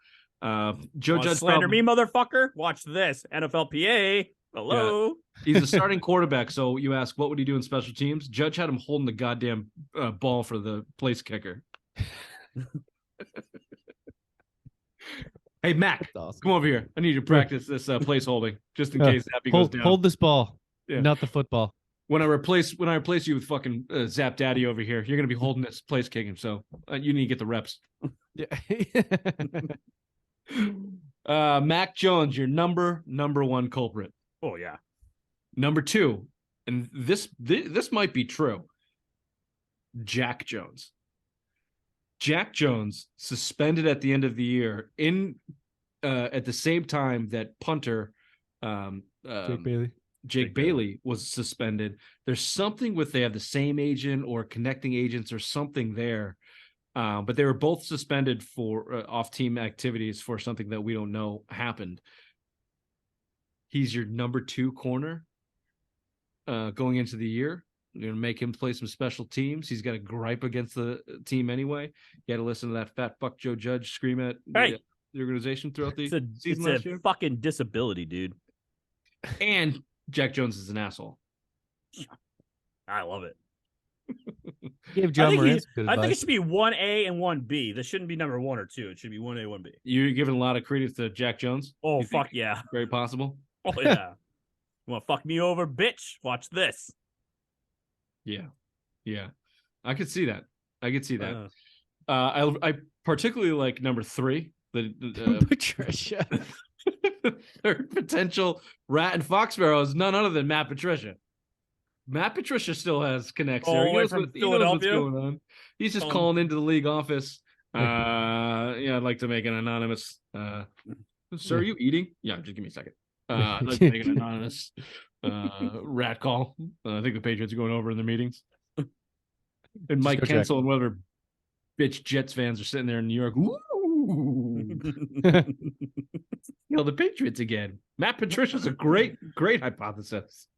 Joe Judge slander me, motherfucker. Watch this. NFLPA. Hello. Yeah. He's a starting quarterback. So you ask, what would he do in special teams? Judge had him holding the goddamn ball for the place kicker. Hey, Mac, awesome. come over here. I need you to practice this place holding just in case Zappy goes down. Hold this ball, Yeah. not the football. When I replace you with fucking Zap Daddy over here, you're gonna be holding this place kicking. So you need to get the reps. Yeah. Mac Jones, your number one culprit. Oh yeah. Number two, and this might be true. Jack Jones. Jack Jones suspended at the end of the year at the same time that punter Jake Bailey was suspended. There's something with they have the same agent or connecting agents or something there. But they were both suspended for off-team activities for something that we don't know happened. He's your number two corner going into the year. You're going to make him play some special teams. He's got a gripe against the team anyway. You got to listen to that fat fuck Joe Judge scream at the organization throughout the season last year. Fucking disability, dude. And Jack Jones is an asshole. I love it. Gave John Morantz good I advice. think it should be 1A and 1B. This shouldn't be number 1 or 2. It should be 1A, 1B. You're giving a lot of credence to Jack Jones? Oh, fuck yeah. Very possible. Oh, yeah. You want to fuck me over, bitch? Watch this. Yeah. I could see that. I particularly like number 3. The Patricia. third potential rat and Foxboro is none other than Matt Patricia. Matt Patricia still has connects there. He knows what's going on. He's just calling into the league office. I'd like to make an anonymous. Sir, are you eating? Yeah, just give me a second. I'd like to make an anonymous rat call. I think the Patriots are going over in their meetings. And Mike Kensel and whatever bitch Jets fans are sitting there in New York. Ooh. The Patriots again. Matt Patricia's a great hypothesis.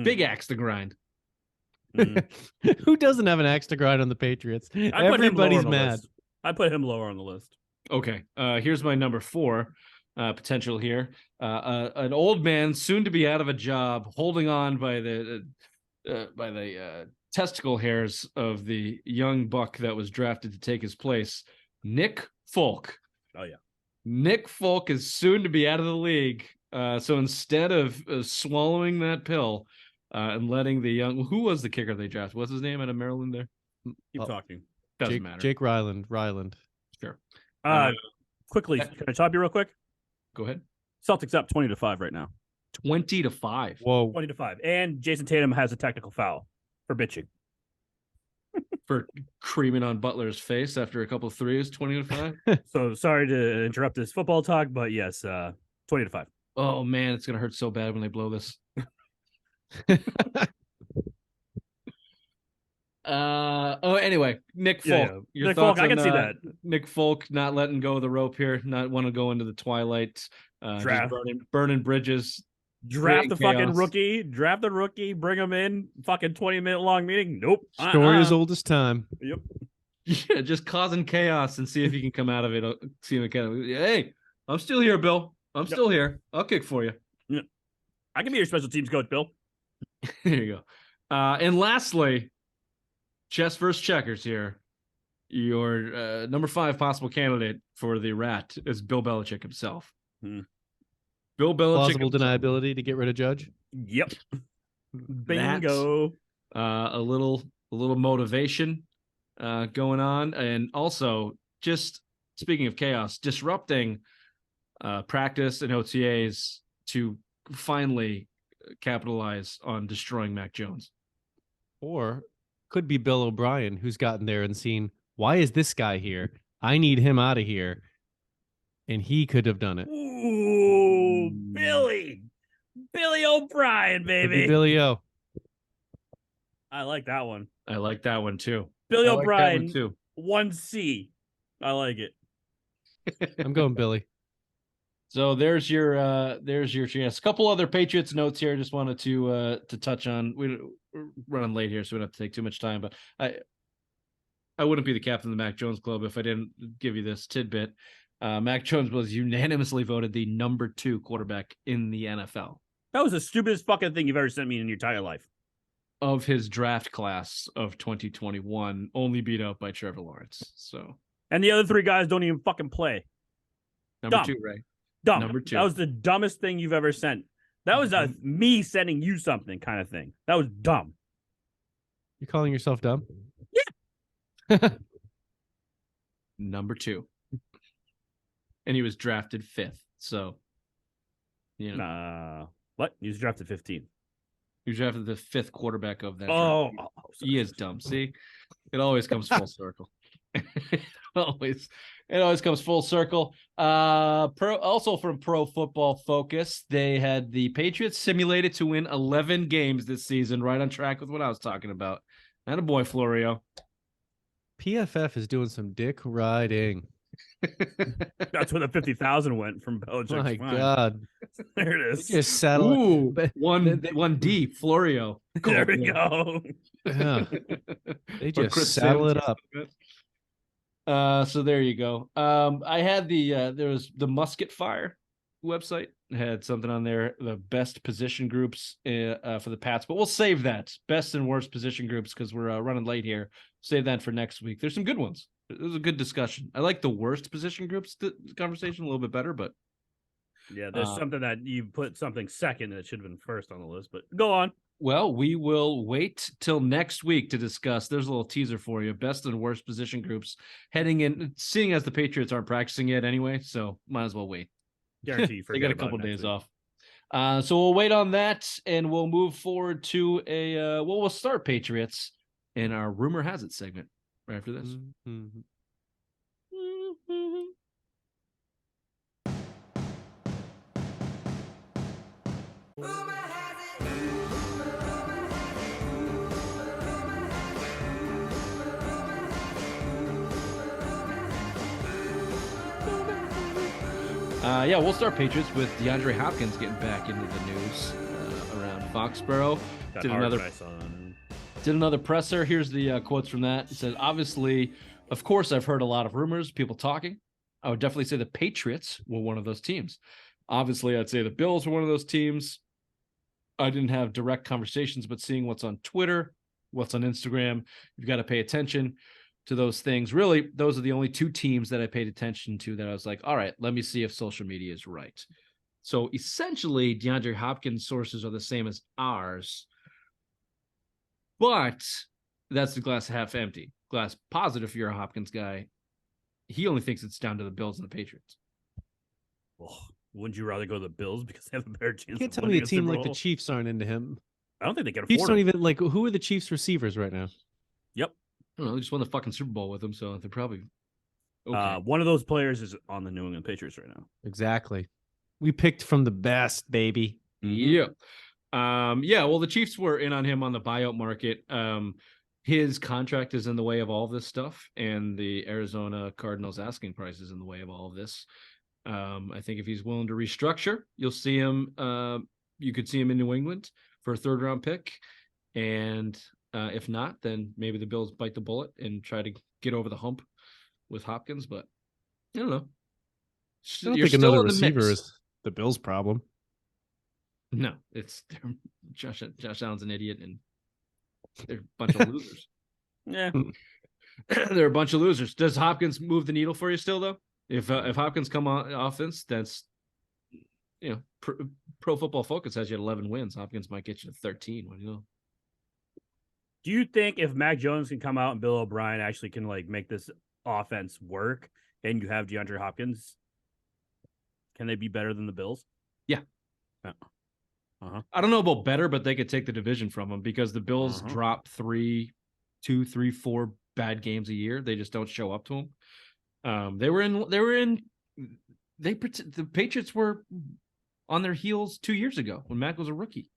Big axe to grind. Who doesn't have an axe to grind on the Patriots? Everybody's mad. I put him lower on the list. Okay. Here's my number 4 potential here. An old man soon to be out of a job, holding on by the testicle hairs of the young buck that was drafted to take his place, Nick Folk. Oh yeah. Nick Folk is soon to be out of the league. So instead of swallowing that pill and letting the young, who was the kicker they drafted? What's his name out of Maryland there? Keep talking. Doesn't matter. Jake Ryland. Sure. Quickly, can I top you real quick? Go ahead. Celtics up 20-5 right now. 20-5. Whoa. 20-5. And Jason Tatum has a technical foul for bitching. For creaming on Butler's face after a couple of threes, 20-5. So sorry to interrupt this football talk, but yes, 20-5. Oh man, it's gonna hurt so bad when they blow this. Anyway, Nick Folk. Yeah. Your Nick thoughts Folk, I can on, see that. Nick Folk not letting go of the rope here, not want to go into the twilight, Draft. just burning bridges. Draft the fucking chaos. rookie. Draft the rookie. Bring him in. Fucking 20-minute long meeting. Nope. Story as old as time. Yep. Yeah, just causing chaos and see if you can come out of it. See him again. Hey, I'm still here, Bill. I'm still here. I'll kick for you. Yeah. I can be your special teams coach, Bill. There you go. And lastly, chess versus checkers here. Your number 5 possible candidate for the rat is Bill Belichick himself. Bill Belichick. Plausible deniability to get rid of Judge. Yep. Bingo. A little motivation going on, and also just speaking of chaos, disrupting practice and OTAs to finally capitalize on destroying Mac Jones. Or could be Bill O'Brien, who's gotten there and seen, why is this guy here? I need him out of here. And he could have done it. Ooh, Billy O'Brien, Could be baby. Billy O. I like that one. I like that one too. Billy I like that O'Brien, one too. 1C. I like it. I'm going Billy. So there's your chance. A couple other Patriots notes here. Just wanted to touch on. We're running late here, so we don't have to take too much time. But I wouldn't be the captain of the Mac Jones Club if I didn't give you this tidbit. Mac Jones was unanimously voted the number 2 quarterback in the NFL. That was the stupidest fucking thing you've ever sent me in your entire life. Of his draft class of 2021, only beat out by Trevor Lawrence. So, and the other 3 guys don't even fucking play. Number 2, Ray. Dumb. Number 2. That was the dumbest thing you've ever sent. That was me sending you something kind of thing. That was dumb. You calling yourself dumb? Yeah. Number 2. And he was drafted 5th. So, you know. What? He was drafted 15th. He was drafted the 5th quarterback of that draft. He is dumb. See? It always comes full circle. It always comes full circle. Also from Pro Football Focus, they had the Patriots simulated to win 11 games this season, right on track with what I was talking about. And a boy, Florio. PFF is doing some dick riding. That's where the 50,000 went from Belichick. My God. There it is. Just settle. Ooh, one deep, Florio. There we go. Yeah. They just saddle it up. So there you go. I had there was the Musket Fire website. It had something on there, the best position groups for the Pats, but we'll save that. Best and worst position groups because we're running late here. Save that for next week. There's some good ones. It was a good discussion. I like the worst position groups conversation a little bit better, but yeah, there's something that you put something second that should have been first on the list, but go on. Well, we will wait till next week to discuss. There's a little teaser for you. Best and worst position groups heading in, seeing as the Patriots aren't practicing yet anyway, so might as well wait. Guarantee you they got a couple days off. So we'll wait on that, and we'll move forward to we'll start Patriots in our Rumor Has It segment right after this. Mm-hmm. We'll start Patriots with DeAndre Hopkins getting back into the news around Foxboro. Did another presser. Here's the quotes from that. It said, obviously, of course, I've heard a lot of rumors, people talking. I would definitely say the Patriots were one of those teams. Obviously, I'd say the Bills were one of those teams. I didn't have direct conversations, but seeing what's on Twitter, what's on Instagram, you've got to pay attention to those things. Really, those are the only 2 teams that I paid attention to that I was like, all right, let me see if social media is right. So essentially, DeAndre Hopkins' sources are the same as ours, but that's the glass half empty. Glass positive if you're a Hopkins guy. He only thinks it's down to the Bills and the Patriots. Well, wouldn't you rather go to the Bills because they have a better chance? You can't tell me a team like the Chiefs aren't into him. I don't think they can afford Chiefs don't him. even like. Who are the Chiefs receivers right now? Yep. I don't know. They just won the fucking Super Bowl with him, so they're probably okay. One of those players is on the New England Patriots right now. Exactly. We picked from the best, baby. Yeah. Well, the Chiefs were in on him on the buyout market. His contract is in the way of all of this stuff, and the Arizona Cardinals asking price is in the way of all of this. I think if he's willing to restructure, you'll see him. You could see him in New England for a 3rd-round pick, and if not, then maybe the Bills bite the bullet and try to get over the hump with Hopkins. But I don't know. I don't think another receiver is the Bills' problem. No, it's Josh Allen's an idiot, and they're a bunch of losers. Yeah, they're a bunch of losers. Does Hopkins move the needle for you still, though? If Hopkins come on offense, that's Pro Football Focus has you at 11 wins. Hopkins might get you to 13. What do you know? Do you think if Mac Jones can come out and Bill O'Brien actually can make this offense work, and you have DeAndre Hopkins, Can they be better than the Bills? Yeah. I don't know about better, but they could take the division from them because the Bills drop 3, 2, 3, 4 bad games a year. They just don't show up to them. The Patriots were on their heels 2 years ago when Mac was a rookie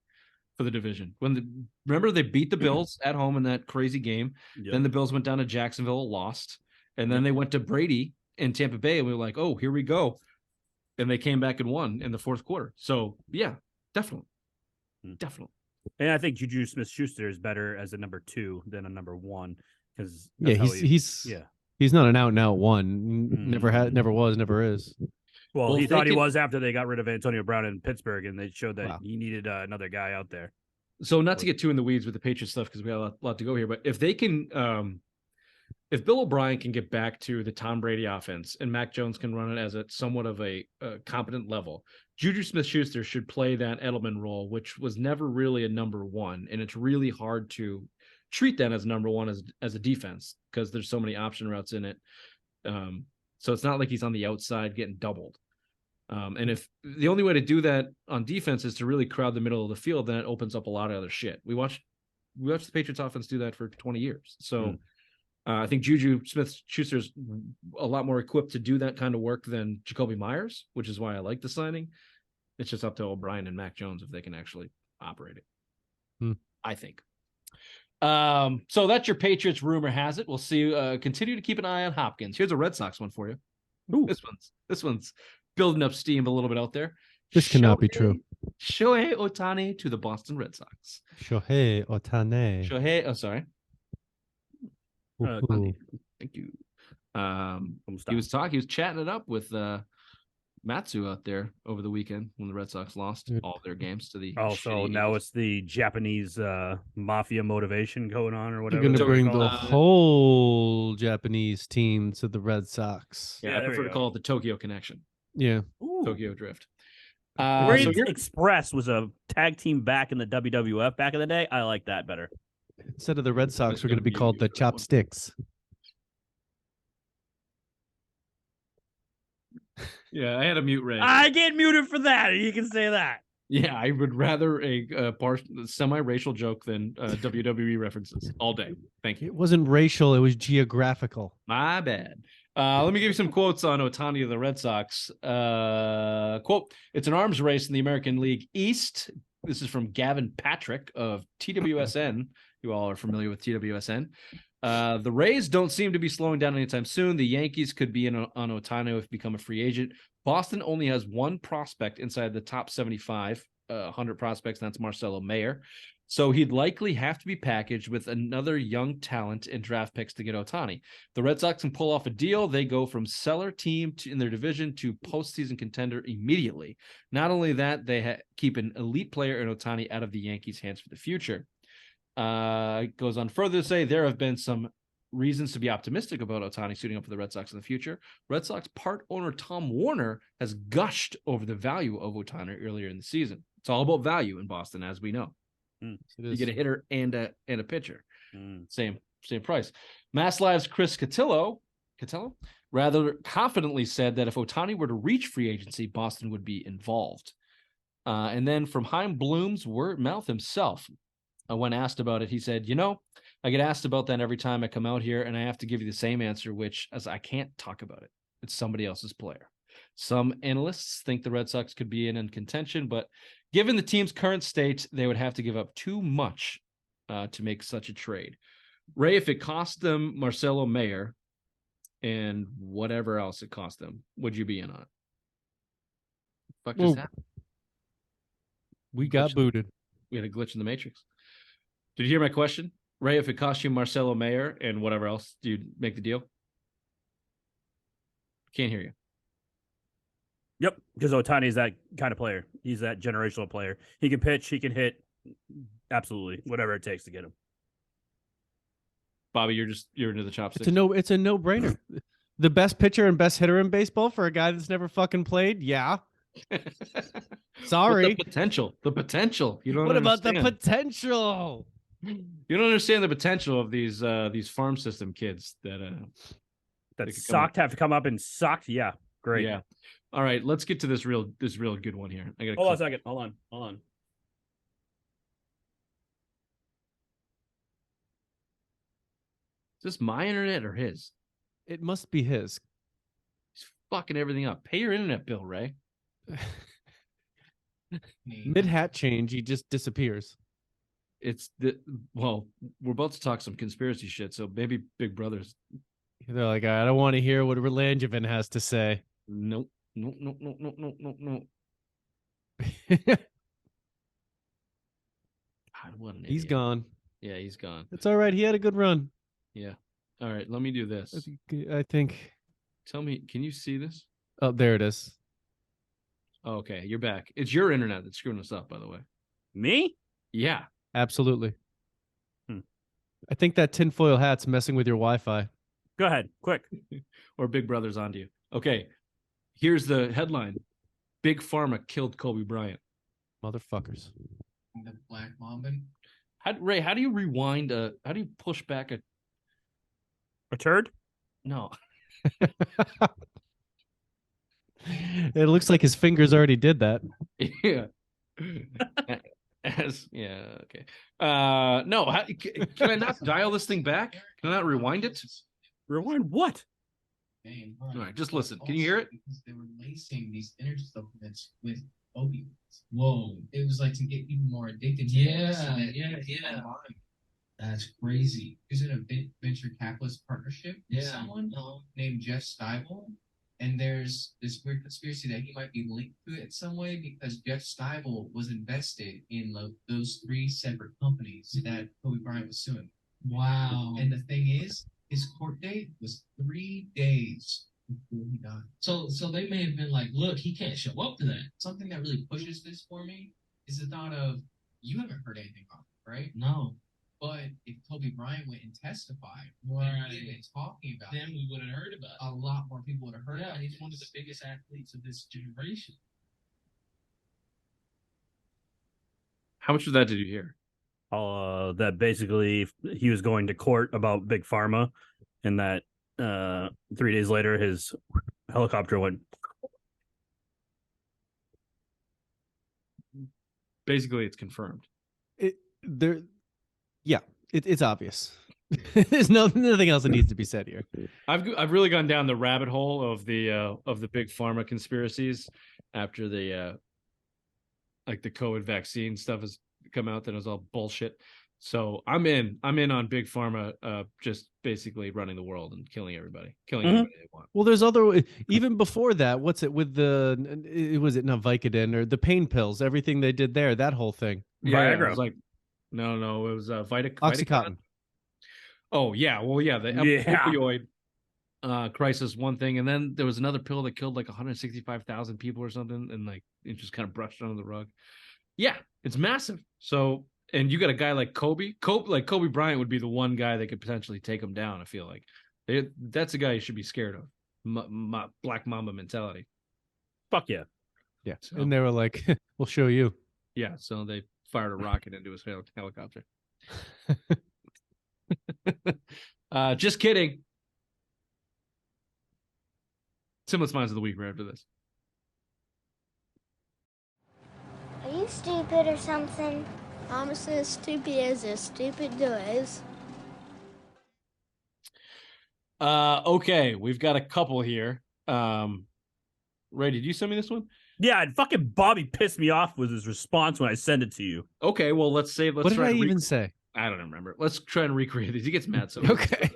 for the division. Remember they beat the Bills at home in that crazy game. Yep. Then the Bills went down to Jacksonville, lost, and then they went to Brady in Tampa Bay, and we were like, oh, here we go. And they came back and won in the fourth quarter. So yeah, definitely. And I think Juju Smith-Schuster is better as a number 2 than a number 1 because he's not an out and out one. Never was, never is. Well, he thought he was after they got rid of Antonio Brown in Pittsburgh, and they showed that he needed another guy out there. So not to get too in the weeds with the Patriots stuff because we have a lot to go here, but if they can, if Bill O'Brien can get back to the Tom Brady offense and Mac Jones can run it as a somewhat of a competent level, Juju Smith-Schuster should play that Edelman role, which was never really a number 1, and it's really hard to treat that as number 1 as a defense because there's so many option routes in it. So it's not like he's on the outside getting doubled. And if the only way to do that on defense is to really crowd the middle of the field, then it opens up a lot of other shit. We watched the Patriots offense do that for 20 years. So I think Juju Smith-Schuster's a lot more equipped to do that kind of work than Jacoby Myers, which is why I like the signing. It's just up to O'Brien and Mac Jones if they can actually operate it. I think. So that's your Patriots rumor has it. We'll see. Continue to keep an eye on Hopkins. Here's a Red Sox one for you. Ooh. This one's building up steam a little bit out there. This cannot be true. Shohei Ohtani to the Boston Red Sox. Shohei Ohtani. Oh, sorry. Thank you. He was chatting it up with Matsu out there over the weekend when the Red Sox lost all their games to the. So now it's the Japanese mafia motivation going on or whatever. You're going to bring the whole Japanese team to the Red Sox. Yeah, I prefer to call it the Tokyo Connection. Yeah, Tokyo Drift. Express was a tag team back in the WWF back in the day. I like that better. Instead of the Red Sox, we're going to be called the Chopsticks. Yeah, I had a mute Ray. I get muted for that. You can say that. Yeah, I would rather a semi-racial joke than WWE references all day. Thank you. It wasn't racial. It was geographical. My bad. Let me give you some quotes on Ohtani of the Red Sox. Quote, it's an arms race in the American League East. This is from Gavin Patrick of TWSN. You all are familiar with TWSN. The Rays don't seem to be slowing down anytime soon. The Yankees could be in on Ohtani if he become a free agent. Boston only has one prospect inside the top 75, 100 prospects, and that's Marcelo Mayer. So he'd likely have to be packaged with another young talent and draft picks to get Ohtani. The Red Sox can pull off a deal. They go from seller team in their division to postseason contender immediately. Not only that, they keep an elite player in Ohtani out of the Yankees' hands for the future. It goes on further to say there have been some reasons to be optimistic about Ohtani suiting up for the Red Sox in the future. Red Sox part owner Tom Warner has gushed over the value of Ohtani earlier in the season. It's all about value in Boston, as we know. You get a hitter and a pitcher. Same price. Mass Live's Chris Cotillo rather confidently said that if Ohtani were to reach free agency, Boston would be involved. And then from Chaim Bloom's mouth himself, when asked about it, he said, I get asked about that every time I come out here, and I have to give you the same answer, which is I can't talk about it. It's somebody else's player. Some analysts think the Red Sox could be in contention, but given the team's current state, they would have to give up too much to make such a trade. Ray, if it cost them Marcelo Mayer and whatever else it cost them, would you be in on it? Fuck just happened? We got booted. We had a glitch in the Matrix. Did you hear my question? Ray, if it cost you Marcelo Mayer and whatever else, do you make the deal? Can't hear you. Yep, because Ohtani is that kind of player. He's that generational player. He can pitch, he can hit. Absolutely, whatever it takes to get him. Bobby, you're into the chopsticks. It's a no-brainer. The best pitcher and best hitter in baseball for a guy that's never fucking played. Yeah. Sorry. But the potential. You don't. What understand. about the potential? You don't understand the potential of these farm system kids that sucked have to come up and sucked. Yeah. Great. Yeah. All right, let's get to this real good one here. I got. Hold on a second. Hold on. Is this my internet or his? It must be his. He's fucking everything up. Pay your internet bill, Ray. Mid hat change, he just disappears. Well, we're about to talk some conspiracy shit, so maybe Big Brother's. They're like, I don't want to hear what Langevin has to say. Nope. God, what an He's idiot. gone. Yeah, he's gone. It's all right. He had a good run. Yeah. All right, let me do this. I think. Tell me, can you see this? Oh, there it is. Oh, okay, you're back. It's your internet that's screwing us up, by the way. Me? Yeah. Absolutely. I think that tinfoil hat's messing with your Wi-Fi. Go ahead, quick. Or Big Brother's onto you. Okay, here's the headline. Big Pharma killed Kobe Bryant. Motherfuckers. The Black Mamba. Ray, how do you rewind how do you push back A turd? no. It looks like his fingers already did that. Yeah. Okay. No, can I not dial this thing back? Can I not rewind it? Rewind what? All right, just listen. Can you hear it? Because they were lacing these energy supplements with opioids. Whoa. It was like to get people more addicted to it. So that yeah. That's crazy. Is it a venture capitalist partnership with someone named Jeff Stivel? And there's this weird conspiracy that he might be linked to it in some way because Jeff Stivel was invested in those 3 separate companies that Kobe Bryant was suing. Wow. And the thing is, his court date was 3 days before he died. So they may have been like, look, he can't show up to that. Something that really pushes this for me is the thought of, you haven't heard anything about it, right? No. But if Kobe Bryant went and testified, and he had been talking about it, then we would have heard about it. A lot more people would have heard about it. He's one of the biggest athletes of this generation. How much of that did you hear? That basically he was going to court about Big Pharma, and that 3 days later his helicopter went. Basically, it's confirmed. It's obvious. There's nothing else that needs to be said here. I've really gone down the rabbit hole of the Big Pharma conspiracies after the like the COVID vaccine stuff has come out that it was all bullshit. So I'm in on Big Pharma just basically running the world and killing everybody they want. Well, there's even before that. What's it with was it not Vicodin or the pain pills? Everything they did there, that whole thing. Yeah, it was like no, it was Oxycontin. Oh yeah, well yeah, the opioid crisis one thing, and then there was another pill that killed like 165,000 people or something, and like it just kind of brushed under the rug. Yeah, it's massive. So, and you got a guy like Kobe Bryant would be the one guy that could potentially take him down. I feel like that's a guy you should be scared of. Black Mamba mentality. Fuck yeah. Yeah, so, and they were like, "We'll show you." Yeah, so they fired a rocket into his helicopter. Just kidding. Simless Minds of the Week right after this. Are you stupid or something? I'm as stupid as stupid does. Okay, we've got a couple here. Ray, did you send me this one? Yeah, and fucking Bobby pissed me off with his response when I sent it to you. Okay, well, what did I even say? I don't remember. Let's try and recreate this. He gets mad. So okay.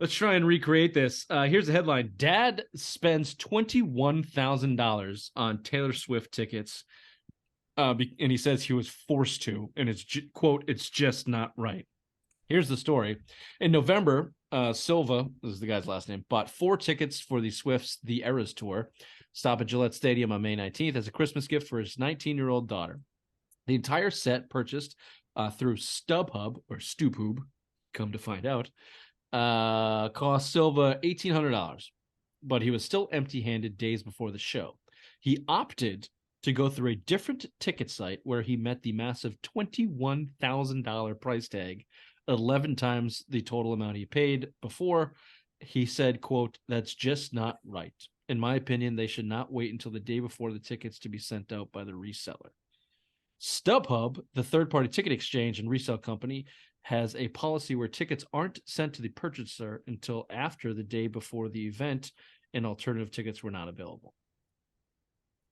Let's try and recreate this. Here's the headline. Dad spends $21,000 on Taylor Swift tickets. And he says he was forced to. And it's, quote, it's just not right. Here's the story. In November, Silva, this is the guy's last name, bought 4 tickets for the Swifts' The Eras Tour. Stop at Gillette Stadium on May 19th as a Christmas gift for his 19-year-old daughter. The entire set purchased through StubHub or Stupoob, come to find out, cost Silva $1,800, but he was still empty-handed days before the show. He opted to go through a different ticket site where he met the massive $21,000 price tag, 11 times the total amount he paid before. He said, quote, "That's just not right." In my opinion, they should not wait until the day before the tickets to be sent out by the reseller. StubHub, the third-party ticket exchange and resale company, has a policy where tickets aren't sent to the purchaser until after the day before the event, and alternative tickets were not available.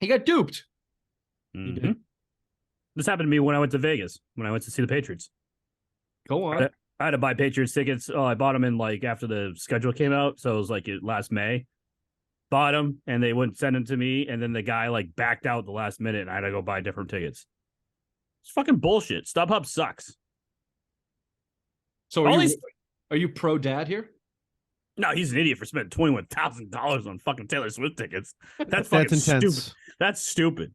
He got duped. Mm-hmm. This happened to me when I went to Vegas, when I went to see the Patriots. Go on. I had to buy Patriots tickets. Oh, I bought them in like after the schedule came out. So it was like last May. Bought them and they wouldn't send them to me. And then the guy like backed out the last minute and I had to go buy different tickets. It's fucking bullshit. StubHub sucks. So are you pro dad here? No, he's an idiot for spending $21,000 on fucking Taylor Swift tickets. That's fucking intense. stupid. That's stupid.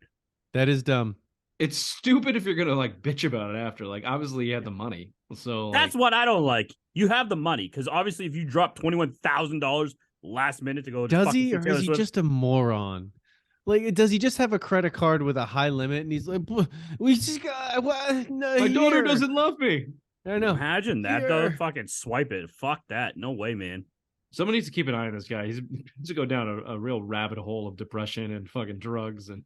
That is dumb. It's stupid if you're gonna like bitch about it after. Like, obviously you had the money, so That's what I don't like. You have the money because obviously if you drop $21,000 last minute to go, does he, see or Taylor is he Swift, just a moron? Like, does he just have a credit card with a high limit, and he's like, "We just got no, my daughter here." doesn't love me. I know. Imagine that though. Here. Fucking swipe it. Fuck that. No way, man. Someone needs to keep an eye on this guy. He's to go down a real rabbit hole of depression and fucking drugs, and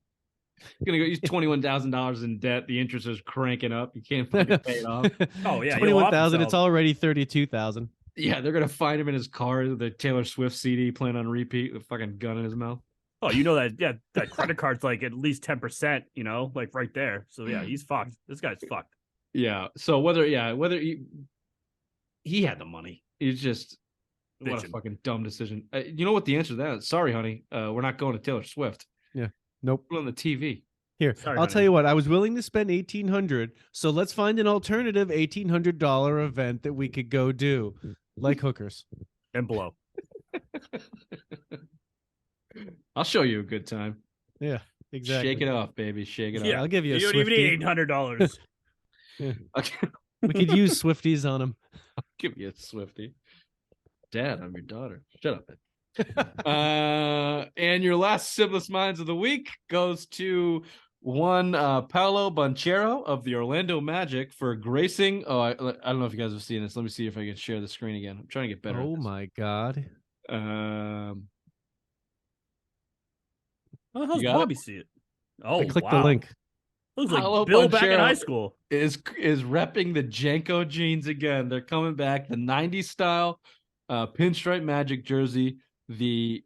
he's gonna go. He's $21,000 in debt. The interest is cranking up. You can't fucking pay it off. Oh yeah, 21,000. It's already 32,000. Yeah, they're gonna find him in his car, the Taylor Swift CD playing on repeat with a fucking gun in his mouth. Oh, you know that? Yeah, that credit card's like at least 10%. You know, like right there. So yeah, he's fucked. This guy's fucked. Yeah. So whether he had the money, he's just what a fucking dumb decision. You know what the answer to that is? Sorry, honey, we're not going to Taylor Swift. Yeah. Nope. Put on the TV. Here, Sorry, I'll honey. tell you what. I was willing to spend $1,800, so let's find an alternative $1,800 event that we could go do, like hookers. And blow. I'll show you a good time. Yeah, exactly. Shake it off, baby. Shake it Yeah, off. I'll give you a You don't even Swiftie. need $800. Okay. We could use Swifties on them. I'll give you a Swiftie. Dad, I'm your daughter. Shut up. And your last Sibless Minds of the week goes to one Paolo Banchero of the Orlando Magic for gracing. I don't know if you guys have seen this. Let me see if I can share the screen again. I'm trying to get better. Oh my God. Oh, how's You got Bobby see it? Oh, I clicked wow. the link. Looks like Paolo Bill back in Banchero high school. is repping the Janko jeans again. They're coming back. The 90s style pinstripe Magic jersey, the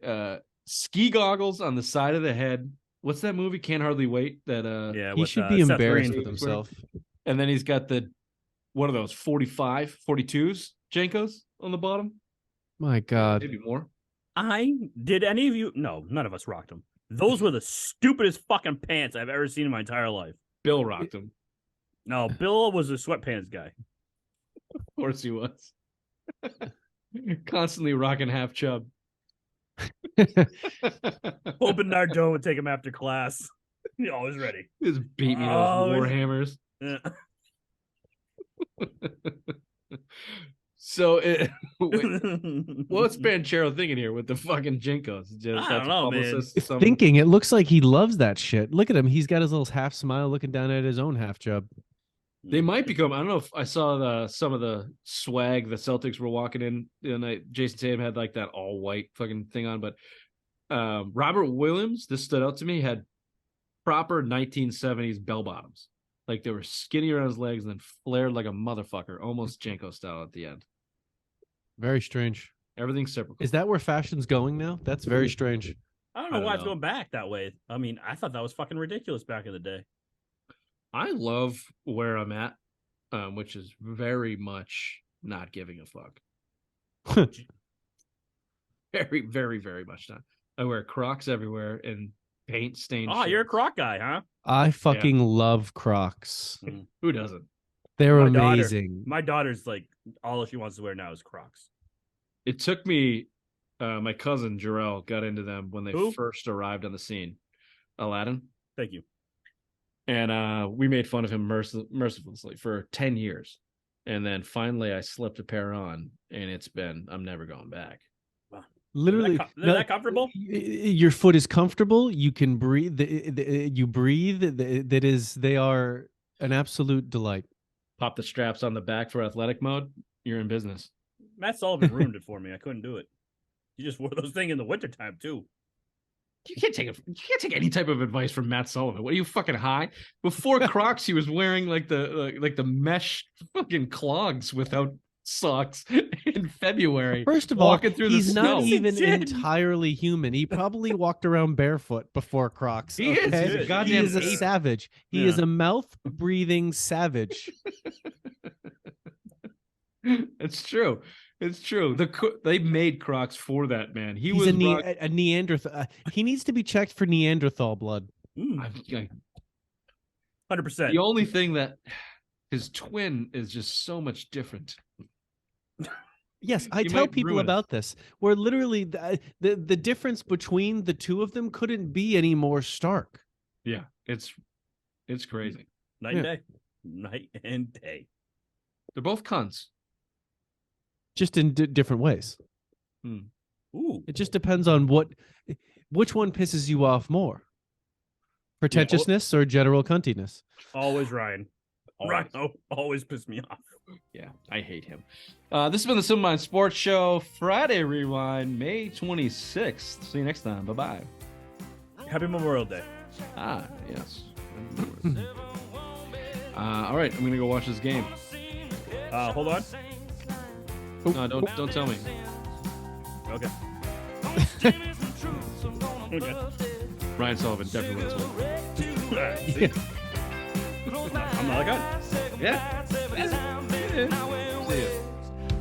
ski goggles on the side of the head. What's that movie? Can't Hardly Wait. That Yeah, He with, should be Seth embarrassed Green. with himself. and then he's got the what are those 42s Jankos on the bottom? My God. Maybe more. Did any of you? No, none of us rocked them. Those were the stupidest fucking pants I've ever seen in my entire life. Bill rocked them. No, Bill was a sweatpants guy. Of course he was. Constantly rocking half chub. Hoping Nardone would take him after class. He always ready. Just beat me Oh, with warhammers. Yeah. So, what's Banchero thinking here with the fucking Jinkos? Just, I don't know, man. Thinking, it looks like he loves that shit. Look at him. He's got his little half smile looking down at his own half chub. They might become. I don't know if I saw some of the swag the Celtics were walking in the night. Jason Tatum had like that all white fucking thing on, but Robert Williams, this stood out to me, had proper 1970s bell bottoms. Like they were skinny around his legs and then flared like a motherfucker, almost Janko style at the end. Very strange. Everything's separate. Is that where fashion's going now? That's very strange. I don't know why it's going back that way. I mean, I thought that was fucking ridiculous back in the day. I love where I'm at, which is very much not giving a fuck. Very, very, very much not. I wear Crocs everywhere and paint stained. Oh, you're a Croc guy, huh? I fucking love Crocs. Who doesn't? They're My amazing. My daughter's like, all she wants to wear now is Crocs. It took me, my cousin Jarrell got into them when they first arrived on the scene. Aladdin. Thank you. And we made fun of him mercilessly for 10 years. And then finally I slipped a pair on and I'm never going back. Literally, they're that comfortable? Your foot is comfortable. You can breathe. You breathe. They are an absolute delight. Pop the straps on the back for athletic mode. You're in business. Matt Sullivan ruined it for me. I couldn't do it. You just wore those things in the wintertime, too. You can't take any type of advice from Matt Sullivan. What are you, fucking high? Before Crocs, he was wearing like the mesh fucking clogs without socks in February. First of all, walking through he's the not snow. even He did. entirely human. He probably walked around barefoot before Crocs. He is. okay? He's a He goddamn is a ape. savage. He is a mouth-breathing savage. It's true. It's true. They made Crocs for that man. He's was a Neanderthal. He needs to be checked for Neanderthal blood. 100%. The only thing that his twin is just so much different. Yes, I You tell might people ruin it. about this. Where literally the difference between the two of them couldn't be any more stark. Yeah, it's crazy. Night and day. Night and day. They're both cunts. Just in different ways. Ooh. It just depends on which one pisses you off more. Pretentiousness or general cuntiness. Always Ryan. Ryan always piss me off. Yeah, I hate him. This has been the Simple Mind Sports Show, Friday Rewind, May 26th. See you next time. Bye-bye. Happy Memorial Day. Yes. All right, I'm going to go watch this game. Hold on. No, don't tell me. Okay. Okay. Ryan Sullivan definitely wins one. I'm not a gun. Yeah. See ya.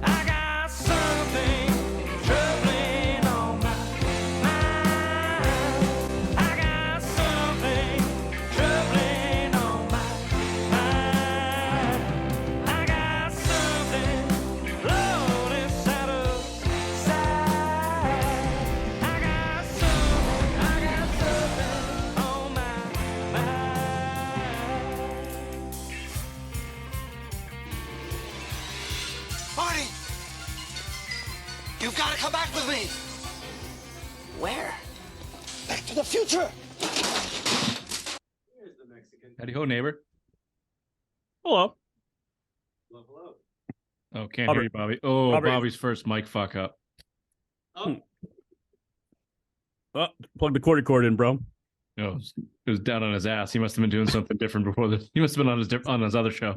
I got something troubling on my mind. I got something troubling on my mind. I got something blowing inside of side. I got something on my mind. Marty! You've got to come back with me! Where? Back to the future! Howdy ho, neighbor. Hello. Oh, can't Robert. hear you, Bobby. Oh, Robert. Bobby's first mic fuck up. Oh, plug the cord in, bro. No, it was down on his ass. He must have been doing something different before this. He must have been on his other show.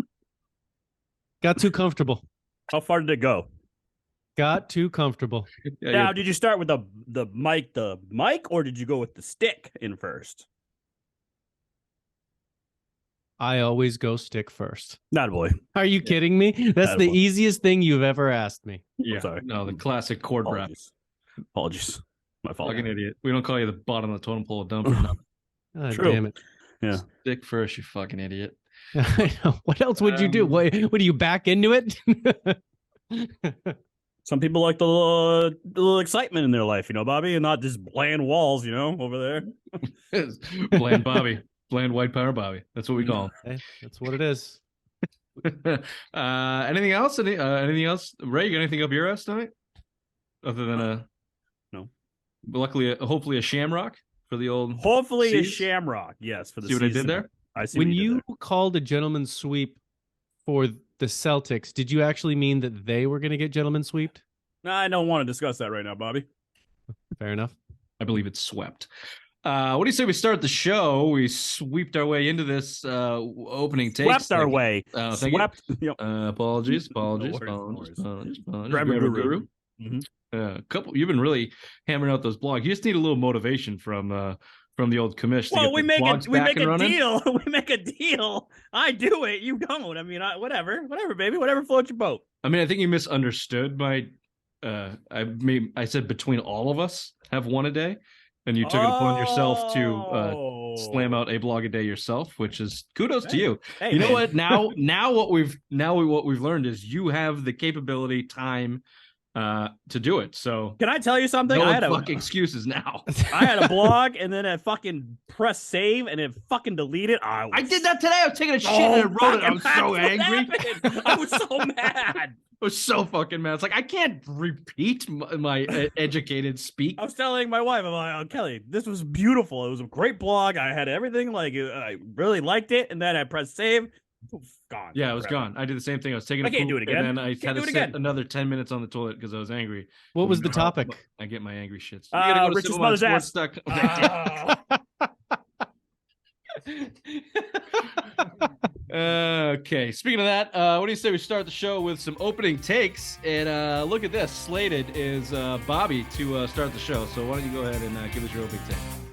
Got too comfortable. How far did it go? Got too comfortable. Now, did you start with the mic, or did you go with the stick in first? I always go stick first. Not a boy. Are you kidding me? That's the Attaboy. easiest thing you've ever asked me. Yeah, Sorry. no, the classic cord wrap. Apologies. My fault. Fucking idiot. We don't call you the bottom of the totem pole dump for nothing. God True. damn it. Yeah. Stick first, you fucking idiot. I know. What else would you do? What do you back into it? Some people like the little excitement in their life, Bobby, and not just bland walls, over there. Bland Bobby. Bland white power Bobby. That's what we call him. Hey, that's what it is. Anything else? Anything else? Ray, you got anything up your ass tonight? Other than No. Luckily, hopefully a shamrock for the old. Hopefully a Seas? shamrock. Yes, for the See what I did season. there? I see. When what you did there. called a gentleman's sweep for the Celtics, did you actually mean that they were going to get gentleman sweeped? No, I don't want to discuss that right now, Bobby. Fair enough. I believe it's swept. What do you say we start the show? We sweeped our way into this opening take. Swept our way. Thank you. Swept. Yep. Apologies. Worries. Apologies. Grammar guru. Mhm. You've been really hammering out those blogs. You just need a little motivation from the old Commish. to Well, get we the make blogs it. We back make and a running. deal. We make a deal. I do it. You don't. I mean, whatever, baby. Whatever floats your boat. I mean, I think you misunderstood my. I said between all of us have one a day, and you took it upon yourself to slam out a blog a day yourself, which is kudos to you. Hey, You know man. what? Now what we've learned is you have the capability, time, to do it. So Can I tell you something? no I had fuck excuses now. I had a blog, and then I fucking press save, and it fucking deleted. I did that today. I was taking a shit and I wrote it. I was so angry. I was so mad. I was so fucking mad. It's like I can't repeat my educated speak. I was telling my wife, I'm like, oh, Kelly, this was beautiful. It was a great blog. I had everything. Like, I really liked it. And then I pressed save. Gone. Yeah, it was forever. gone. I did the same thing. I was taking a I can't poop, do it again. and then I Can't had do to it sit again. another 10 minutes on the toilet because I was angry. What was the topic? I get my angry shits. Rich's mother's ass. Okay. Speaking of that, what do you say we start the show with some opening takes? And look at this. Slated is Bobby to start the show. So why don't you go ahead and give us your opening take?